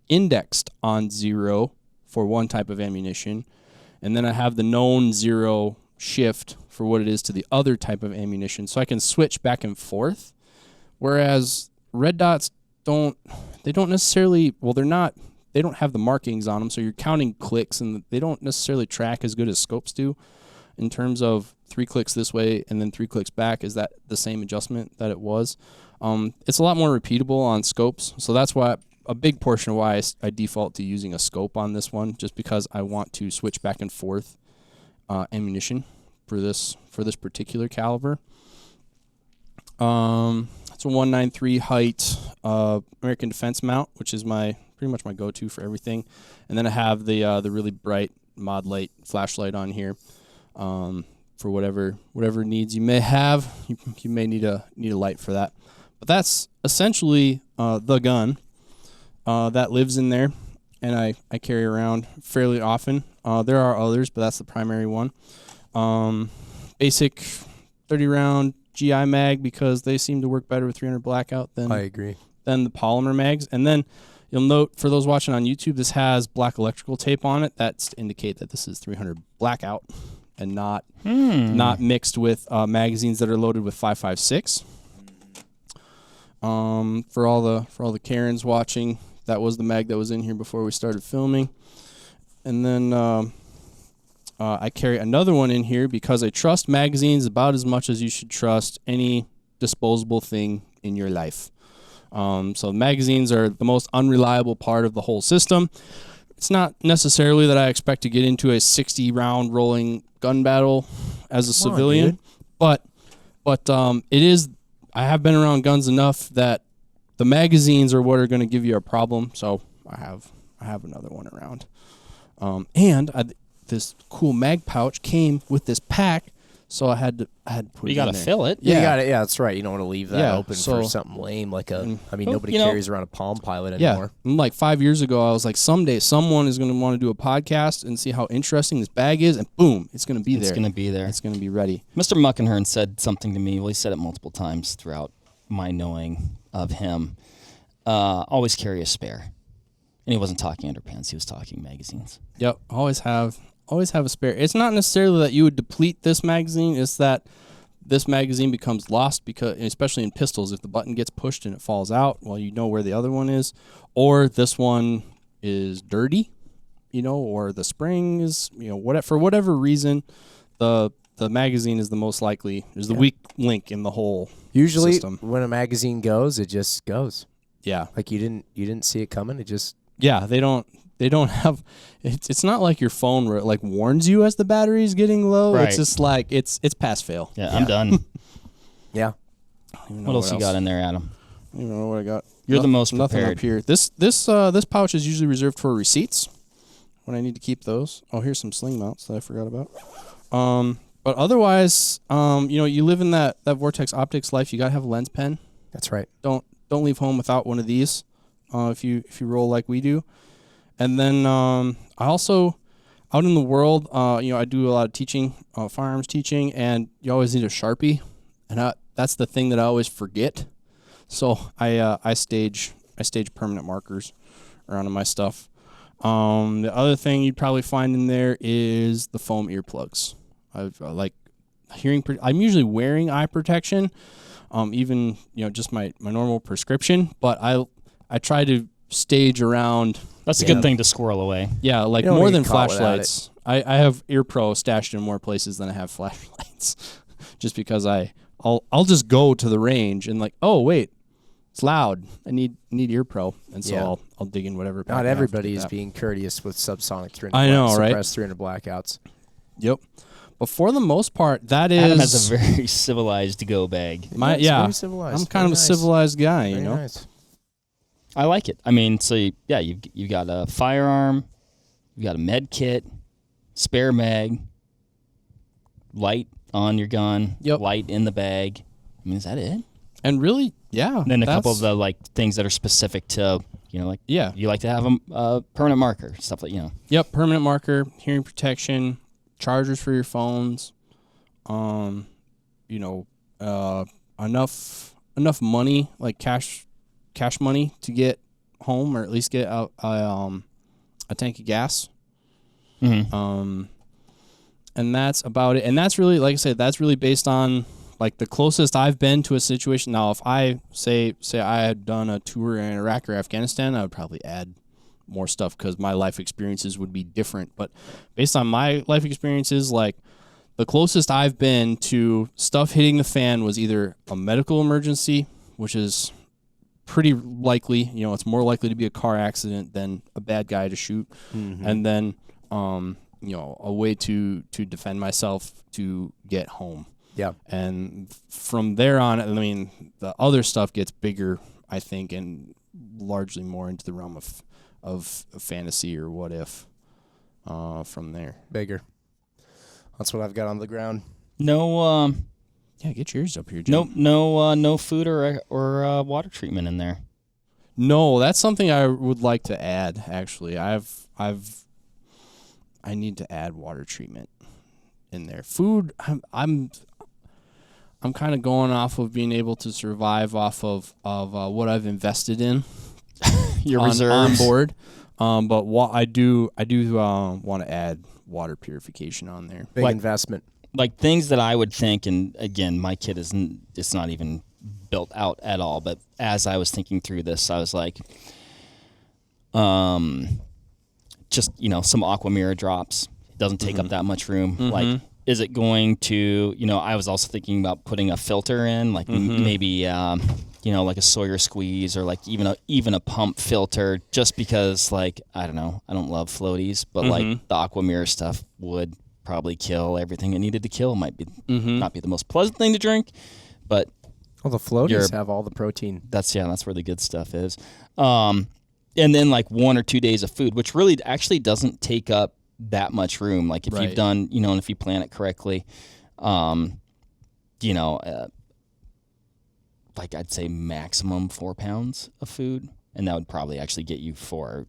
S3: indexed on 0 for one type of ammunition, and then I have the known 0 shift for what it is to the other type of ammunition, so I can switch back and forth. Whereas red dots don't necessarily, they don't have the markings on them, so you're counting clicks, and they don't necessarily track as good as scopes do in terms of 3 clicks this way and then 3 clicks back. Is that the same adjustment that it was? It's a lot more repeatable on scopes, so that's why a big portion of why I default to using a scope on this one, just because I want to switch back and forth ammunition for this particular caliber. It's a 193 height American Defense mount, which is pretty much my go-to for everything. And then I have the really bright mod light flashlight on here for whatever needs you may have. You may need a light for that. But that's essentially the gun that lives in there, and I carry around fairly often. There are others, but that's the primary one. Basic 30-round GI mag, because they seem to work better with 300 blackout than
S2: I agree.
S3: Than the polymer mags. And then you'll note, for those watching on YouTube, this has black electrical tape on it. That's to indicate that this is 300 blackout and not mixed with magazines that are loaded with 5.56. For all the Karens watching, that was the mag that was in here before we started filming. And then I carry another one in here because I trust magazines about as much as you should trust any disposable thing in your life. So magazines are the most unreliable part of the whole system. It's not necessarily that I expect to get into a 60-round rolling gun battle as a civilian, but it is. I have been around guns enough that the magazines are what are going to give you a problem. So I have another one around. This cool mag pouch came with this pack, so I had to put it in there.
S1: You got to fill it.
S2: Yeah, you got it. Yeah, that's right. You don't want to leave that open for something lame like nobody carries around a Palm Pilot anymore.
S3: Yeah, like 5 years ago, I was like, someday someone is going to want to do a podcast and see how interesting this bag is, and boom, it's going to be there.
S1: It's going to be there.
S3: It's going to be ready.
S1: Mr. Muckenhern said something to me. Well, he said it multiple times throughout my knowing of him, always carry a spare. And he wasn't talking underpants; he was talking magazines.
S3: Yep, always have a spare. It's not necessarily that you would deplete this magazine; it's that this magazine becomes lost because, especially in pistols, if the button gets pushed and it falls out, well, you know where the other one is, or this one is dirty, or the spring is, for whatever reason, the magazine is the most likely, is the weak link in the whole
S2: Usually,
S3: system.
S2: When a magazine goes, it just goes.
S3: Yeah,
S2: like you didn't see it coming. It just
S3: they don't have. It's not like your phone where it like warns you as the battery's getting low.
S1: Right.
S3: It's just like it's pass fail.
S1: Yeah, I'm done.
S2: yeah.
S1: What else you got in there, Adam?
S3: I don't know what I got.
S1: You're the most
S3: nothing
S1: prepared.
S3: up here. This pouch is usually reserved for receipts when I need to keep those. Oh, here's some sling mounts that I forgot about. But otherwise, you live in that Vortex optics life. You gotta have a lens pen.
S2: That's right.
S3: Don't leave home without one of these. If you roll like we do. And then I also, out in the world, I do a lot of teaching, firearms teaching, and you always need a Sharpie, and that's the thing that I always forget. So I stage permanent markers around my stuff. The other thing you'd probably find in there is the foam earplugs. I like hearing. I'm usually wearing eye protection, even just my normal prescription, but I try to stage around.
S1: That's a good thing to squirrel away.
S3: Yeah, like more than flashlights. I have Ear Pro stashed in more places than I have flashlights, just because I'll just go to the range and like, oh wait, it's loud. I need Ear Pro, and so I'll dig in whatever.
S2: Not everybody is being courteous with subsonic 300.
S3: I know, right?
S2: Suppressed 300 blackouts.
S3: Yep. But for the most part, that is.
S1: Adam has a very civilized go bag.
S2: Very civilized.
S3: I'm kind of a civilized guy,
S2: Very nice.
S1: I like it. I mean, so you've got a firearm, you've got a med kit, spare mag, light on your gun, light in the bag. I mean, is that it?
S3: And really, yeah.
S1: And then a couple of the things that are specific to, you like to have a permanent marker, stuff like,
S3: Yep, permanent marker, hearing protection, chargers for your phones, enough money, like cash money to get home, or at least get a tank of gas.
S1: Mm-hmm.
S3: And that's about it. And that's really, like I said, that's really based on like the closest I've been to a situation. Now, if I say I had done a tour in Iraq or Afghanistan, I would probably add more stuff because my life experiences would be different. But based on my life experiences, like the closest I've been to stuff hitting the fan was either a medical emergency, which is pretty likely, it's more likely to be a car accident than a bad guy to shoot.
S2: Mm-hmm.
S3: And then, a way to defend myself to get home.
S2: Yeah.
S3: And from there on, I mean, the other stuff gets bigger, I think, and largely more into the realm of fantasy or what if from there.
S2: Bigger. That's what I've got on the ground.
S1: No,
S3: yeah, get yours up here, Jim.
S1: No food or water treatment in there.
S3: No, that's something I would like to add. Actually, I need to add water treatment in there. Food, I'm kind of going off of being able to survive off of what I've invested in.
S1: Your
S3: on
S1: reserves
S3: board, but I do want to add water purification on there.
S2: Big investment.
S1: Like things that I would think, and again, my kit it's not even built out at all. But as I was thinking through this, I was like, just some aqua mirror drops. It doesn't take up that much room.
S3: Mm-hmm.
S1: Like, is it going to? I was also thinking about putting a filter in, like maybe like a Sawyer squeeze or like even a pump filter, just because like I don't know, I don't love floaties, but like the aqua mirror stuff would probably kill everything it needed to kill. Might be not be the most pleasant thing to drink, but
S2: the floaties have all the protein.
S1: That's where the good stuff is. And then like 1 or 2 days of food, which really actually doesn't take up that much room. Like if you've done, and if you plan it correctly, like I'd say maximum 4 pounds of food, and that would probably actually get you for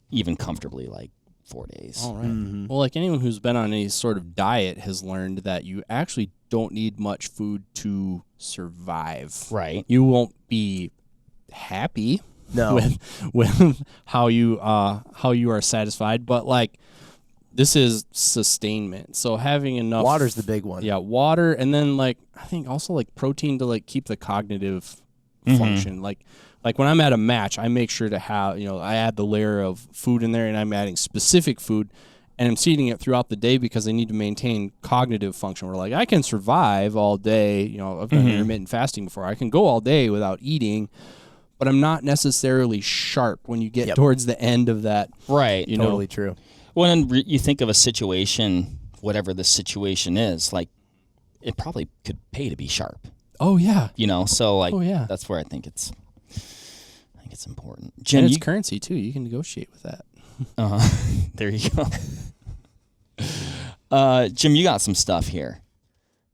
S1: even comfortably like 4 days.
S3: All right. Well, like anyone who's been on any sort of diet has learned that you actually don't need much food to survive.
S1: Right.
S3: You won't be happy with how you are satisfied, but like this is sustainment. So having enough
S2: water's the big one.
S3: Yeah, water, and then like I think also like protein to like keep the cognitive function. Like when I'm at a match, I make sure to have, I add the layer of food in there, and I'm adding specific food, and I'm seeding it throughout the day because I need to maintain cognitive function. Where like I can survive all day. I've done intermittent fasting before. I can go all day without eating, but I'm not necessarily sharp when you get towards the end of that.
S1: Right.
S2: Totally true.
S1: When you think of a situation, whatever the situation is, like it probably could pay to be sharp.
S3: Oh yeah.
S1: So like that's where I think it's important.
S3: Jim, and it's currency too. You can negotiate with that.
S1: There you go. Jim, you got some stuff here.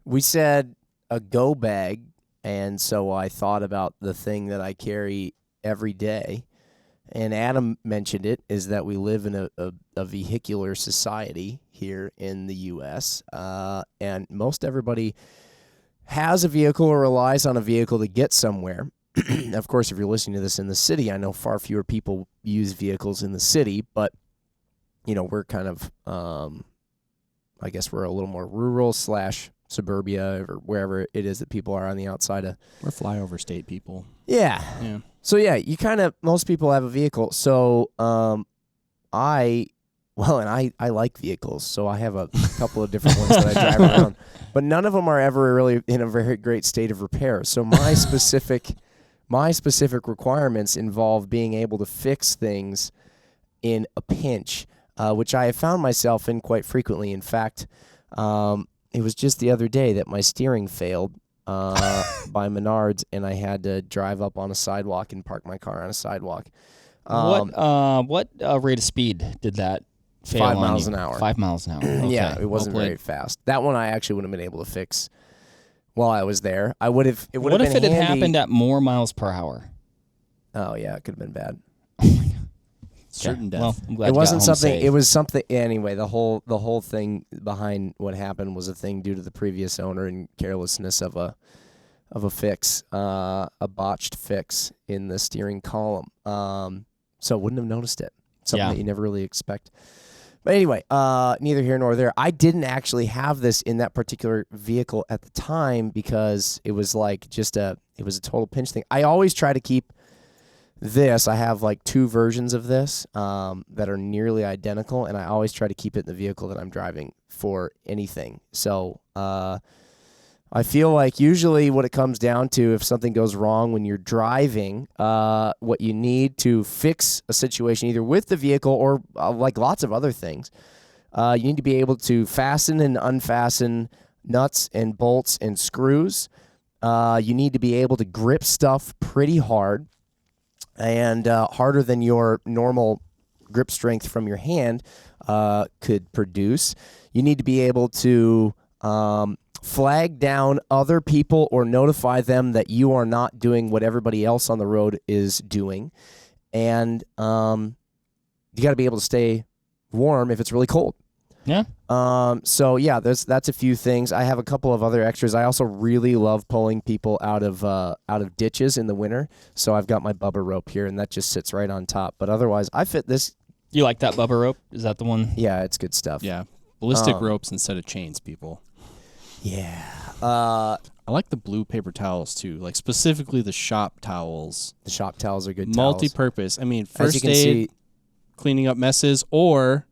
S2: We said a go bag, and so I thought about the thing that I carry every day. And Adam mentioned it, is that we live in a vehicular society here in the U.S., and most everybody has a vehicle or relies on a vehicle to get somewhere. Of course, if you're listening to this in the city, I know far fewer people use vehicles in the city, but, we're kind of, I guess we're a little more rural / suburbia or wherever it is that people are on the outside of.
S3: We're flyover state people.
S2: Yeah. So, most people have a vehicle. So, I like vehicles, so I have a couple of different ones that I drive around, but none of them are ever really in a very great state of repair. So my specific requirements involve being able to fix things in a pinch, which I have found myself in quite frequently. In fact, it was just the other day that my steering failed by Menards, and I had to drive up on a sidewalk and park my car on a sidewalk.
S1: What rate of speed did that fail
S2: 5
S1: on
S2: miles
S1: you?
S2: an hour.
S1: 5 miles an hour. Okay.
S2: Yeah, it wasn't very fast. That one I actually wouldn't have been able to fix while I was there. I would have. It would have been
S1: What if it
S2: handy.
S1: had happened at more miles per hour?
S2: Oh yeah, it could have been bad.
S3: Certain death.
S1: Well, I'm glad
S2: It
S1: you
S2: wasn't
S1: got home
S2: something.
S1: safe.
S2: It was something. Anyway, the whole thing behind what happened was a thing due to the previous owner and carelessness of a fix, a botched fix in the steering column. So wouldn't have noticed it. Something that you never really expect. But anyway, neither here nor there. I didn't actually have this in that particular vehicle at the time because it was like it was a total pinch thing. I always try to keep this. I have like 2 versions of this that are nearly identical, and I always try to keep it in the vehicle that I'm driving for anything. So I feel like usually what it comes down to, if something goes wrong when you're driving, what you need to fix a situation either with the vehicle or like lots of other things, you need to be able to fasten and unfasten nuts and bolts and screws. You need to be able to grip stuff pretty hard and harder than your normal grip strength from your hand could produce. You need to be able to flag down other people or notify them that you are not doing what everybody else on the road is doing. And you got to be able to stay warm if it's really cold.
S1: Yeah.
S2: So yeah, that's a few things. I have a couple of other extras. I also really love pulling people out of ditches in the winter. So I've got my Bubba rope here, and that just sits right on top. But otherwise, I fit this.
S1: You like that Bubba rope? Is that the one?
S2: Yeah, it's good stuff.
S3: Yeah, ballistic ropes instead of chains, people.
S2: Yeah.
S3: I like the blue paper towels too, like specifically the shop towels.
S2: The shop towels are good towels.
S3: Multi-purpose. I mean, first aid,
S2: see,
S3: cleaning up messes, or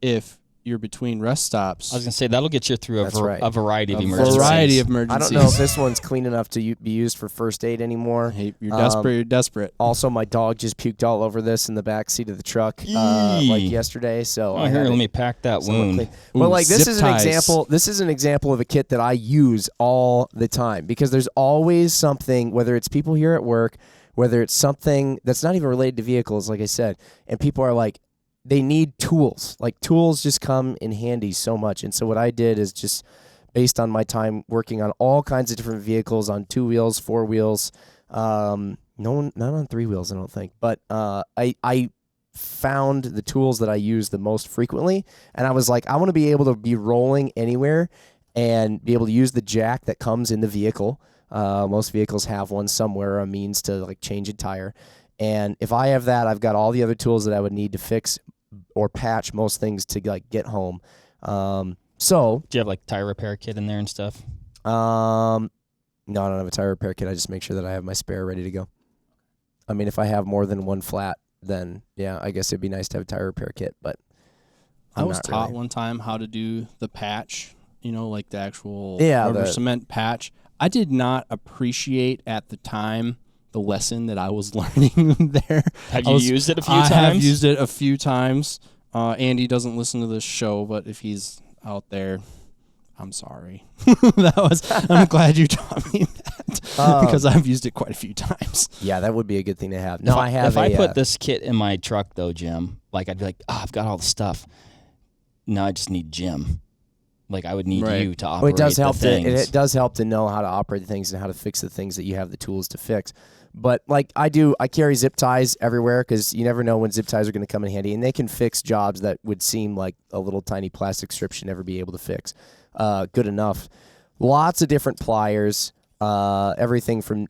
S3: if you're between rest stops.
S1: I was going to say, that'll get you through a variety of
S2: A
S1: emergencies.
S3: Variety of emergencies.
S2: I don't know if this one's clean enough to be used for first aid anymore.
S3: Hey, you're desperate. You're desperate.
S2: Also, my dog just puked all over this in the back seat of the truck like yesterday. So
S1: let me pack that wound.
S2: But like this is an
S3: ties.
S2: example. This is an example of a kit that I use all the time because there's always something, whether it's people here at work, whether it's something that's not even related to vehicles, like I said, and people are like, they need tools. Like tools just come in handy so much. And so what I did is just based on my time working on all kinds of different vehicles on 2 wheels, 4 wheels, not on 3 wheels, I don't think. But I found the tools that I use the most frequently, and I was like, I want to be able to be rolling anywhere and be able to use the jack that comes in the vehicle. Most vehicles have one somewhere, a means to like change a tire. And if I have that, I've got all the other tools that I would need to fix or patch most things to like get home. So
S1: do you have like tire repair kit in there and stuff?
S2: No, I don't have a tire repair kit. I just make sure that I have my spare ready to go. I mean, if I have more than one flat, then yeah, I guess it'd be nice to have a tire repair kit, but
S3: I was taught one time how to do the patch, like the actual rubber cement patch. I did not appreciate at the time the lesson that I was learning there.
S1: Have you used it a few times?
S3: I have used it a few times. Andy doesn't listen to this show, but if he's out there, I'm sorry. I'm glad you taught me that because I've used it quite a few times.
S2: Yeah, that would be a good thing to have. No,
S1: If I put this kit in my truck, though, Jim, like I'd be like, I've got all the stuff. Now I just need Jim. Like I would need you to operate
S2: it does help
S1: the things.
S2: It does help to know how to operate the things and how to fix the things that you have the tools to fix. But like I carry zip ties everywhere because you never know when zip ties are going to come in handy, and they can fix jobs that would seem like a little tiny plastic strip should never be able to fix. Good enough. Lots of different pliers, everything from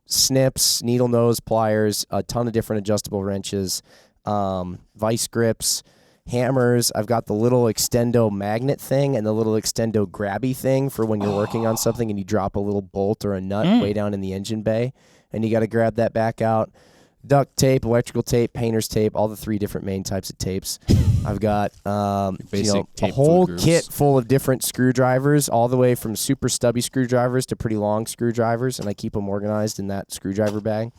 S2: snips, needle nose pliers, a ton of different adjustable wrenches, vice grips, hammers. I've got the little extendo magnet thing and the little extendo grabby thing for when you're working on something and you drop a little bolt or a nut way down in the engine bay and you got to grab that back out. Duct tape, electrical tape, painter's tape, all the 3 different main types of tapes. I've got a whole kit full of different screwdrivers, all the way from super stubby screwdrivers to pretty long screwdrivers, and I keep them organized in that screwdriver bag.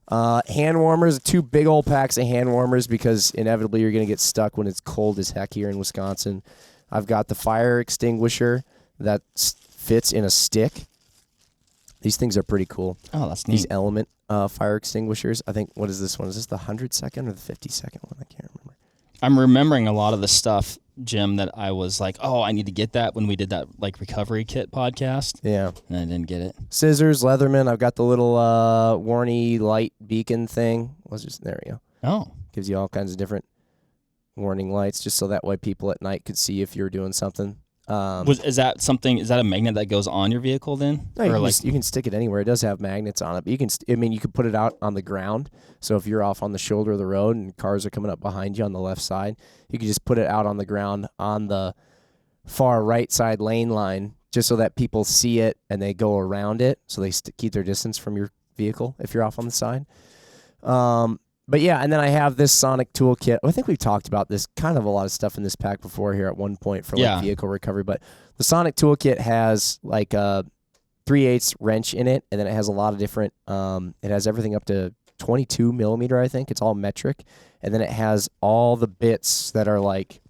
S2: Hand warmers, 2 big old packs of hand warmers because inevitably you're going to get stuck when it's cold as heck here in Wisconsin. I've got the fire extinguisher that fits in a stick. These things are pretty cool.
S1: Oh, that's neat.
S2: These Element fire extinguishers. I think, what is this one? Is this the 100-second or the 50-second one? I can't remember.
S1: I'm remembering a lot of the stuff, Jim, that I was like, oh, I need to get that when we did that like recovery kit podcast.
S2: Yeah.
S1: And I didn't get it.
S2: Scissors, Leatherman. I've got the little warning light beacon thing. There we go.
S1: Oh.
S2: Gives you all kinds of different warning lights just so that way people at night could see if you're doing something.
S1: Is that a magnet that goes on your vehicle then?
S2: No, you can stick it anywhere. It does have magnets on it. But you could put it out on the ground. So if you're off on the shoulder of the road and cars are coming up behind you on the left side, you could just put it out on the ground on the far right side lane line just so that people see it and they go around it so they keep their distance from your vehicle if you're off on the side. But yeah, and then I have this sonic toolkit. I think we've talked about this kind of a lot of stuff in this pack before here at one point for like vehicle recovery. But the sonic toolkit has like a 3/8 wrench in it, and then it has a lot of different. It has everything up to 22 millimeter, I think. It's all metric, and then it has all the bits that are like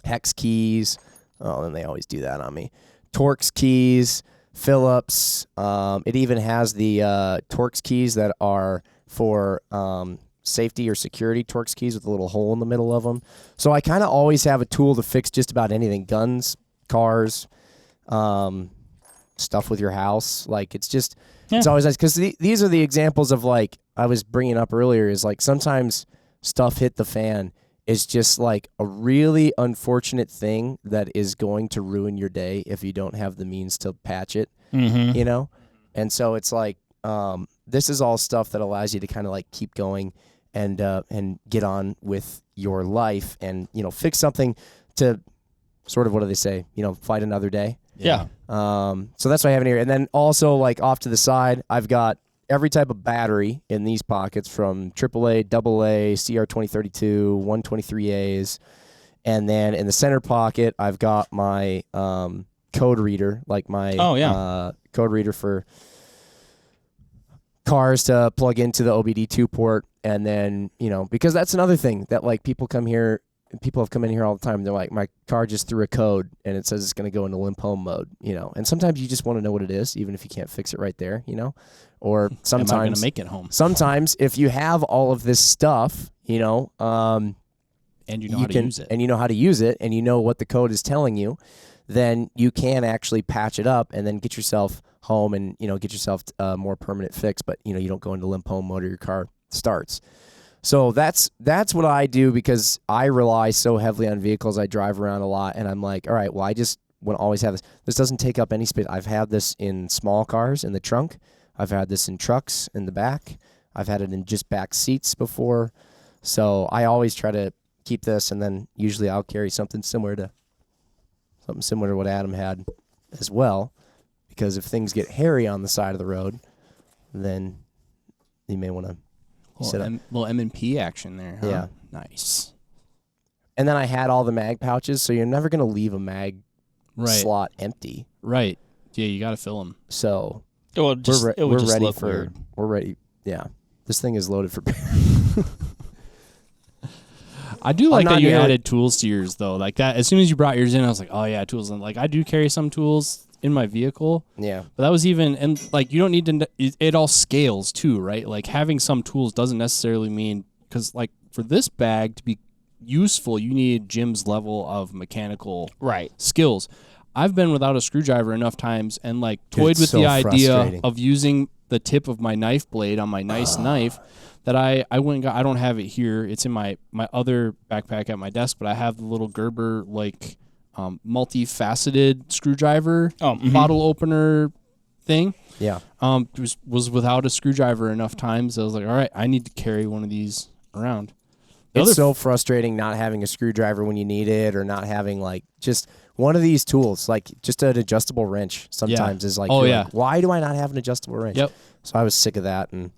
S2: hex keys. Oh, then they always do that on me. Torx keys, Phillips. It even has the Torx keys that are for safety or security, Torx keys with a little hole in the middle of them. So I kind of always have a tool to fix just about anything. Guns, cars, stuff with your house. Like it's always nice because these are the examples of like I was bringing up earlier is like sometimes stuff hit the fan is just like a really unfortunate thing that is going to ruin your day if you don't have the means to patch it, And so it's like, this is all stuff that allows you to kind of like keep going and get on with your life and, fix something to sort of, what do they say, fight another day.
S1: Yeah.
S2: So that's what I have in here. And then also like off to the side, I've got every type of battery in these pockets from AAA, AA, CR2032, 123As. And then in the center pocket, I've got my code reader, like my code reader for cars to plug into the OBD2 port. And then, because that's another thing that like people have come in here all the time. They're like, my car just threw a code and it says it's going to go into limp home mode, and sometimes you just want to know what it is, even if you can't fix it right there, or sometimes
S3: am I going to make it home?
S2: Sometimes if you have all of this stuff,
S3: and how to use it,
S2: and you know how to use it, and you know what the code is telling you, then you can actually patch it up and then get yourself home and, get yourself a more permanent fix. But, you don't go into limp home mode or your car starts. So that's what I do because I rely so heavily on vehicles. I drive around a lot, and I'm like, all right, well, I just want to always have this. This doesn't take up any space. I've had this in small cars in the trunk. I've had this in trucks in the back. I've had it in just back seats before. So I always try to keep this, and then usually I'll carry something similar to what Adam had as well, because if things get hairy on the side of the road, then you may want to set up.
S3: Little M&P action there, huh?
S2: Yeah.
S3: Nice.
S2: And then I had all the mag pouches, so you're never going to leave a mag slot empty.
S3: Right. Yeah, you got to fill them.
S2: So
S1: it would just look
S2: for
S1: weird.
S2: We're ready. Yeah. This thing is loaded for
S3: I do like that you added tools to yours, though. Like that, as soon as you brought yours in, I was like, oh, yeah, tools. And like, I do carry some tools in my vehicle.
S2: Yeah.
S3: But that was even, and like, you don't need to, it all scales too, right? Like, having some tools doesn't necessarily mean, because like, for this bag to be useful, you need Jim's level of mechanical skills. I've been without a screwdriver enough times and like toyed with the idea of using the tip of my knife blade on my nice knife that I went and got. I don't have it here. It's in my other backpack at my desk, but I have the little Gerber like multifaceted screwdriver bottle opener thing.
S2: Yeah.
S3: Was without a screwdriver enough times. I was like, all right, I need to carry one of these around.
S2: It's so frustrating not having a screwdriver when you need it, or not having like just one of these tools, like just an adjustable wrench sometimes is like, like, why do I not have an adjustable wrench?
S3: Yep.
S2: So I was sick of that. And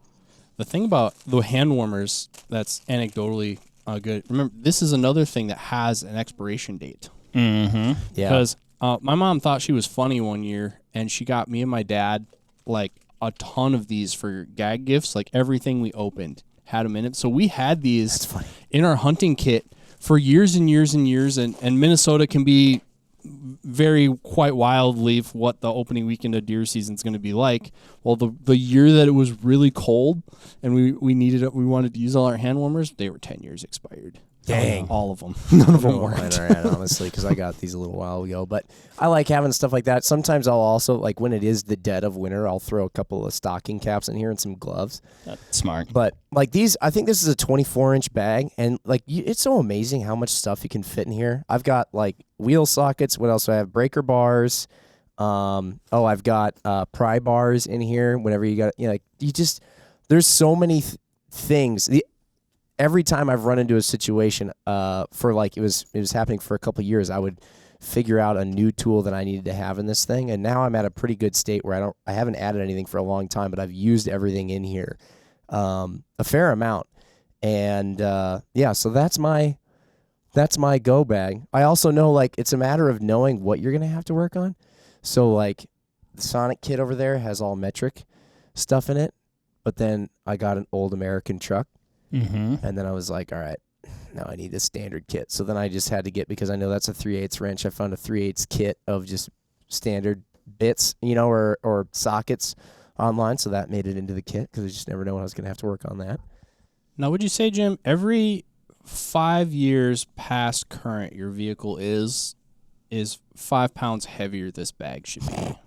S3: the thing about the hand warmers that's anecdotally good, remember, this is another thing that has an expiration date.
S2: Mm-hmm. Yeah.
S3: Because my mom thought she was funny one year, and she got me and my dad like a ton of these for gag gifts. Like everything we opened had them in it. So we had these in our hunting kit for years and years and years. And Minnesota can be quite wildly what the opening weekend of deer season is going to be like. Well, the year that it was really cold and we wanted to use all our hand warmers, they were 10 years expired.
S2: Dang.
S3: All of them. None of them weren't.
S2: Mine are at, honestly, because I got these a little while ago. But I like having stuff like that. Sometimes I'll also, like when it is the dead of winter, I'll throw a couple of stocking caps in here and some gloves.
S1: That's smart.
S2: But like these, I think this is a 24-inch bag. And like it's so amazing how much stuff you can fit in here. I've got like wheel sockets. What else do I have? Breaker bars. I've got pry bars in here. Whenever you got, like there's so many things. Every time I've run into a situation, for like it was happening for a couple of years, I would figure out a new tool that I needed to have in this thing, and now I'm at a pretty good state where I haven't added anything for a long time, but I've used everything in here, a fair amount, and so that's my go bag. I also know like it's a matter of knowing what you're gonna have to work on. So like the Sonic kit over there has all metric stuff in it, but then I got an old American truck.
S1: Mm-hmm.
S2: And then I was like, all right, now I need a standard kit. So then I just had to get, because I know that's a 3/8 wrench, I found a 3/8 kit of just standard bits, or sockets online. So that made it into the kit, because I just never know when I was going to have to work on that.
S3: Now, would you say, Jim, every 5 years past current your vehicle is 5 pounds heavier this bag should be?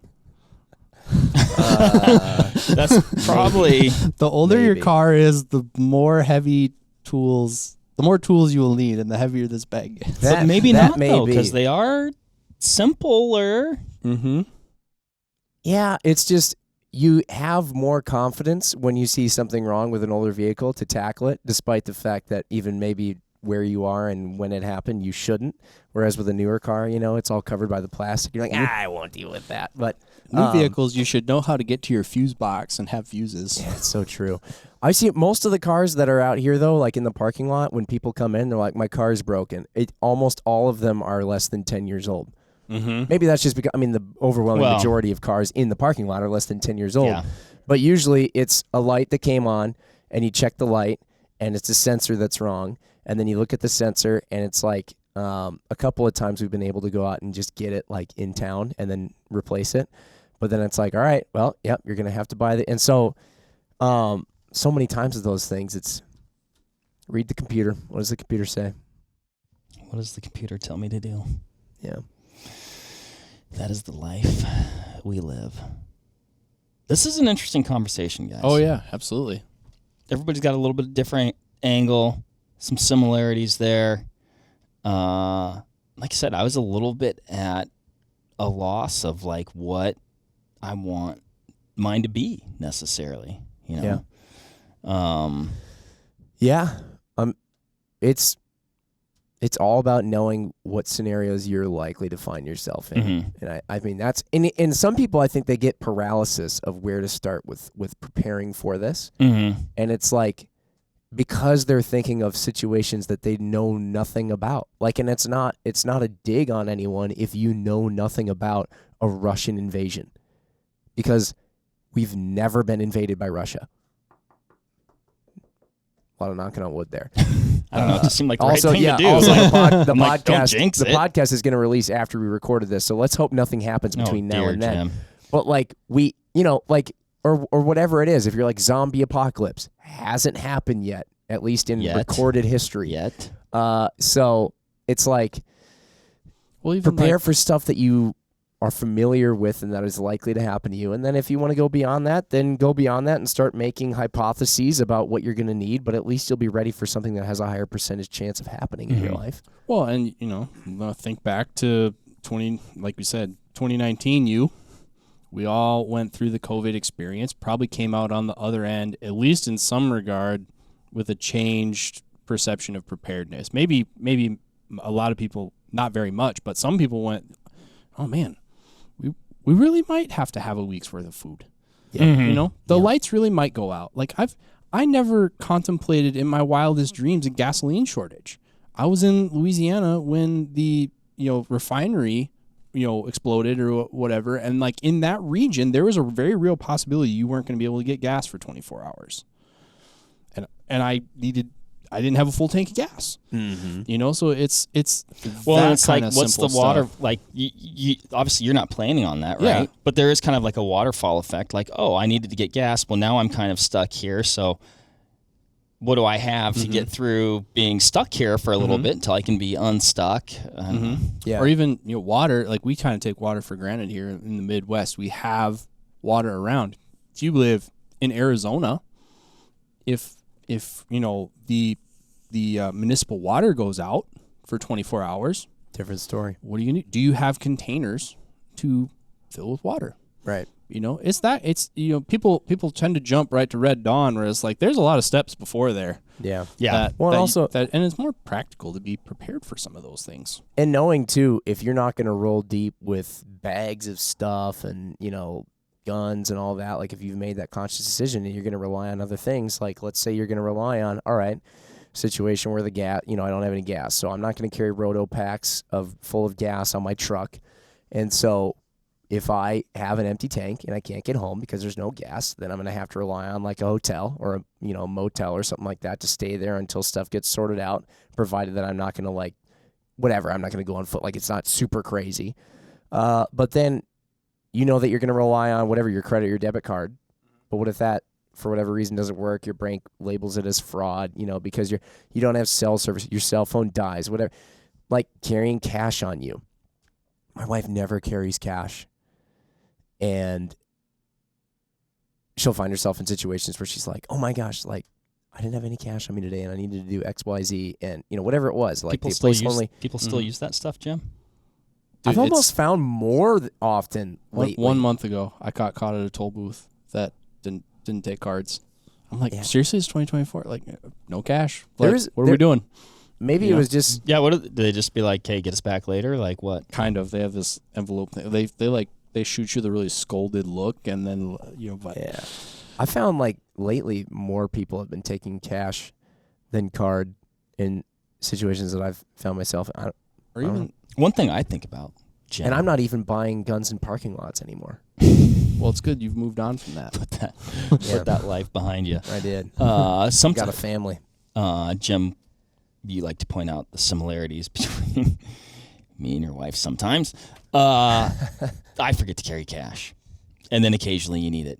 S1: That's probably
S3: the older your car is, the more heavy tools, the more tools you will need, and the heavier this bag gets.
S1: But maybe not, though, because they are simpler.
S3: Mm-hmm.
S2: Yeah, it's just you have more confidence when you see something wrong with an older vehicle to tackle it, despite the fact that even maybe where you are and when it happened, you shouldn't. Whereas with a newer car, it's all covered by the plastic. You're like, I won't deal with that. But
S3: new vehicles, you should know how to get to your fuse box and have fuses.
S2: Yeah, it's so true. I see most of the cars that are out here, though, like in the parking lot, when people come in, they're like, my car's broken. Almost all of them are less than 10 years old.
S3: Mm-hmm.
S2: Maybe that's just because, the overwhelming majority of cars in the parking lot are less than 10 years old.
S1: Yeah.
S2: But usually it's a light that came on, and you check the light, and it's a sensor that's wrong. And then you look at the sensor, and it's like a couple of times we've been able to go out and just get it like in town and then replace it. But then it's like, all right, well, yep, you're going to have to buy and so many times with those things, it's read the computer. What does the computer say?
S1: What does the computer tell me to do?
S2: Yeah.
S1: That is the life we live. This is an interesting conversation, guys.
S3: Oh, yeah, absolutely.
S1: Everybody's got a little bit different angle, some similarities there. Like I said, I was a little bit at a loss of like what I want mine to be necessarily, you know?
S2: It's all about knowing what scenarios you're likely to find yourself in.
S1: Mm-hmm.
S2: And I mean, that's, and some people, I think they get paralysis of where to start with preparing for this.
S1: Mm-hmm.
S2: And it's like, because they're thinking of situations that they know nothing about. Like, and it's not a dig on anyone if you know nothing about a Russian invasion, because we've never been invaded by Russia. A lot of knocking on wood there.
S1: I don't know. It just seemed like the
S2: also,
S1: right thing
S2: yeah,
S1: to do.
S2: Also, the
S1: like, don't jinx it.
S2: podcast is going to release after we recorded this, so let's hope nothing happens between now and then.
S1: Jim.
S2: But like or whatever it is, if you're like zombie apocalypse, hasn't happened yet, at least in recorded history.
S1: Yet.
S2: So it's like, prepare for stuff that you are familiar with and that is likely to happen to you. And then if you want to go beyond that, then go beyond that and start making hypotheses about what you're going to need, but at least you'll be ready for something that has a higher percentage chance of happening in your life.
S3: Well, and, think back to 2019, we all went through the COVID experience, probably came out on the other end, at least in some regard, with a changed perception of preparedness. Maybe a lot of people, not very much, but some people went, oh man, we really might have to have a week's worth of food.
S2: Yeah.
S1: Mm-hmm.
S3: The lights really might go out. Like I never contemplated in my wildest dreams a gasoline shortage. I was in Louisiana when the refinery exploded or whatever, and like in that region there was a very real possibility you weren't going to be able to get gas for 24 hours. And I didn't have a full tank of gas.
S2: Mm-hmm.
S3: So it's
S1: well, and it's like, what's the water
S3: stuff.
S1: like? You obviously you're not planning on that, right?
S3: Yeah.
S1: But there is kind of like a waterfall effect. Like, oh, I needed to get gas. Well, now I'm kind of stuck here. So, what do I have to get through being stuck here for a little bit until I can be unstuck?
S2: Yeah.
S3: Or even water. Like we kind of take water for granted here in the Midwest. We have water around. If you live in Arizona, if the municipal water goes out for 24 hours,
S2: different story.
S3: What do you need? Do you have containers to fill with water?
S2: Right.
S3: People tend to jump right to Red Dawn, where it's like there's a lot of steps before there.
S2: Yeah.
S1: Yeah.
S3: And it's more practical to be prepared for some of those things.
S2: And knowing too, if you're not going to roll deep with bags of stuff and guns and all that, like if you've made that conscious decision and you're going to rely on other things, like let's say you're going to rely on, all right, situation where the gas, I don't have any gas, so I'm not going to carry roto packs full of gas on my truck. And so if I have an empty tank and I can't get home because there's no gas, then I'm going to have to rely on like a hotel or a motel or something like that to stay there until stuff gets sorted out, provided that I'm not going to I'm not going to go on foot, like it's not super crazy. But then that you're going to rely on whatever, your credit, your debit card. But what if that, for whatever reason, doesn't work? Your bank labels it as fraud, because you don't have cell service, your cell phone dies, whatever. Like carrying cash on you. My wife never carries cash. And she'll find herself in situations where she's like, oh my gosh, like I didn't have any cash on me today and I needed to do X, Y, Z. And, whatever it was. Like
S1: people still use that stuff, Jim?
S2: Dude, I've almost found more often lately.
S3: 1 month ago, I got caught at a toll booth that didn't take cards. I'm like, seriously, it's 2024? Like, no cash? What are we doing?
S2: Maybe it was just...
S1: Yeah, did they just be like, hey, get us back later? Like, what?
S3: Kind of. They have this envelope thing. They shoot you the really scolded look, and then, but...
S2: Yeah. I found, like, lately, more people have been taking cash than card in situations that I've found myself in.
S1: One thing I think about, Jim.
S2: And I'm not even buying guns in parking lots anymore.
S3: Well, it's good you've moved on from that.
S1: Put that life behind you.
S2: I did.
S1: Got
S2: a family.
S1: Jim, you like to point out the similarities between me and your wife sometimes. I forget to carry cash. And then occasionally you need it,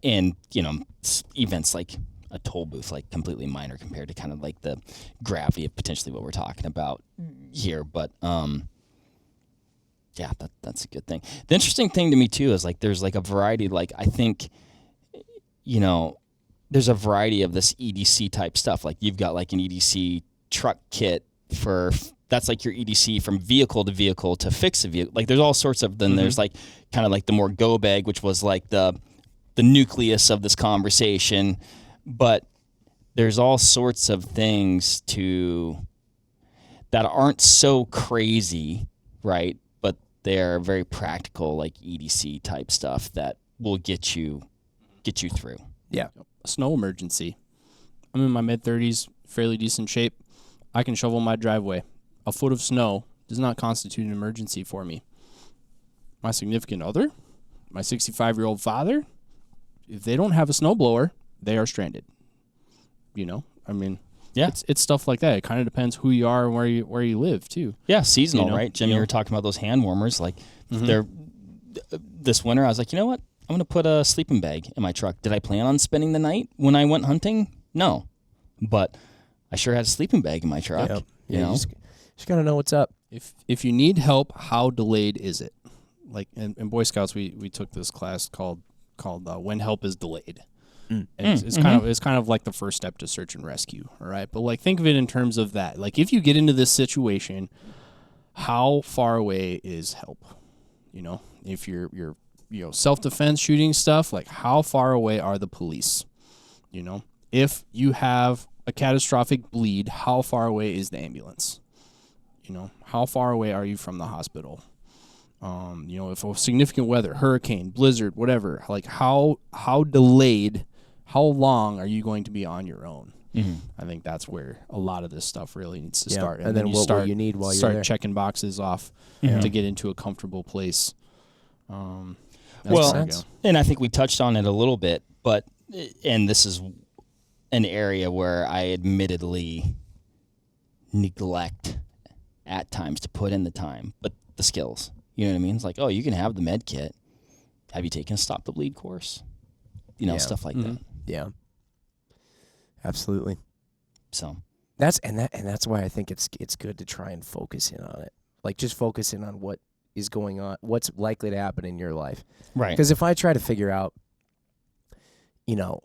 S1: and events like a toll booth, like completely minor compared to kind of like the gravity of potentially what we're talking about here. But yeah, that's a good thing. The interesting thing to me too is like there's like a variety. Like I think, there's a variety of this EDC type stuff. Like you've got like an EDC truck kit that's like your EDC from vehicle to vehicle to fix a vehicle. Like there's all sorts of, then there's like kind of like the more go bag, which was like the nucleus of this conversation. But there's all sorts of things that aren't so crazy, right? But they're very practical, like EDC type stuff that will get you through.
S3: Yeah. A snow emergency. I'm in my mid-30s, fairly decent shape. I can shovel my driveway. A foot of snow does not constitute an emergency for me. My significant other, my 65-year-old father, if they don't have a snowblower, they are stranded. You know, I mean,
S1: yeah,
S3: it's stuff like that. It kind of depends who you are and where you live too.
S1: Yeah, seasonal, right? Jim, you were talking about those hand warmers. Like this winter, I was like, you know what? I'm gonna put a sleeping bag in my truck. Did I plan on spending the night when I went hunting? No, but I sure had a sleeping bag in my truck.
S2: Yeah.
S1: You know,
S2: just gotta know what's up.
S3: If you need help, how delayed is it? Like in Boy Scouts, we took this class called When Help is Delayed. And it's kind of like the first step to search and rescue, all right? But like think of it in terms of that. Like if you get into this situation, how far away is help? You know, if you're self-defense shooting stuff, like how far away are the police? You know, if you have a catastrophic bleed, how far away is the ambulance? You know, how far away are you from the hospital? You know, if a significant weather, hurricane, blizzard, whatever, like how delayed, how long are you going to be on your own? I think that's where a lot of this stuff really needs to start.
S2: And then what will you need while you're there?
S3: Start checking boxes off to get into a comfortable place.
S1: And I think we touched on it a little bit, and this is an area where I admittedly neglect at times to put in the time, but the skills. You know what I mean? It's like, oh, you can have the med kit. Have you taken a Stop the Bleed course? You know, stuff like that.
S2: Yeah. Absolutely.
S1: So
S2: that's why I think it's good to try and focus in on it. Like just focus in on what is going on, what's likely to happen in your life.
S1: Right.
S2: Because if I try to figure out, you know,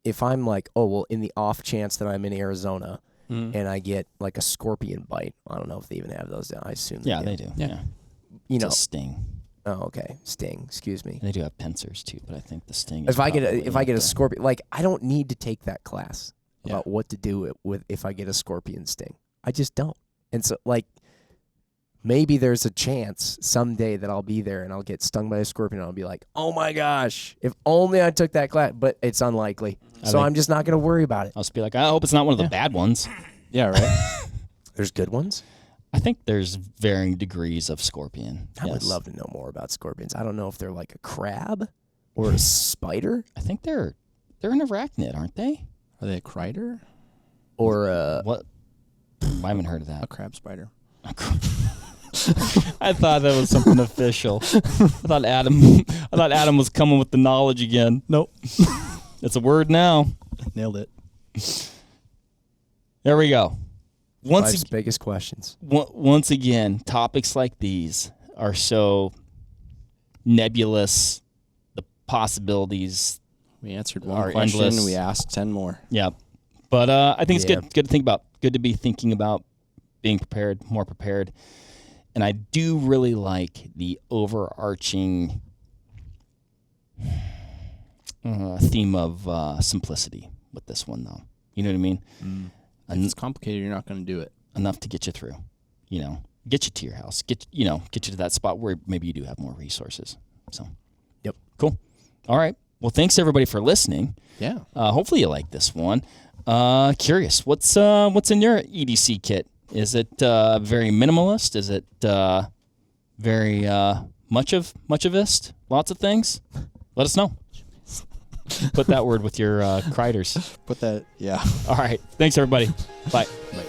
S2: if I'm like, oh, well, in the off chance that I'm in Arizona and I get like a scorpion bite, I don't know if they even have those down. I assume
S1: they do. Yeah.
S2: You know,
S1: a sting.
S2: Oh, okay. Sting. Excuse me.
S1: And they do have pincers too, but I think the sting.
S2: If I get a scorpion, like I don't need to take that class about what to do with if I get a scorpion sting. I just don't. And so, like, maybe there's a chance someday that I'll be there and I'll get stung by a scorpion and I'll be like, oh my gosh, if only I took that class. But it's unlikely, so I'm just not going to worry about it.
S1: I'll just be like, I hope it's not one of the bad ones.
S3: Yeah, right.
S2: There's good ones.
S1: I think there's varying degrees of scorpion.
S2: I would love to know more about scorpions. I don't know if they're like a crab or a spider.
S1: I think they're an arachnid, aren't they?
S3: Are they a crider?
S2: Or
S1: what? I haven't heard of that.
S3: A crab spider.
S1: I thought that was something official. I thought Adam was coming with the knowledge again. Nope. It's a word now.
S3: Nailed it.
S1: There we go.
S2: Life's biggest questions.
S1: Once again, topics like these are so nebulous. The possibilities.
S3: We answered one question.
S1: Endless.
S3: We asked 10 more.
S1: Yeah, but I think it's good to think about. Good to be thinking about being prepared, more prepared. And I do really like the overarching theme of simplicity with this one, though. You know what I mean?
S3: If it's complicated, you're not going to do it.
S1: Enough to get you through, you know, get you to your house, get you to that spot where maybe you do have more resources. So,
S2: yep.
S1: Cool. All right. Well, thanks everybody for listening.
S3: Yeah.
S1: Hopefully you like this one. Curious, what's in your EDC kit? Is it very minimalist? Is it very muchivist? Lots of things? Let us know. Put that word with your criders.
S3: Put that, yeah.
S1: All right. Thanks, everybody. Bye.
S3: Bye.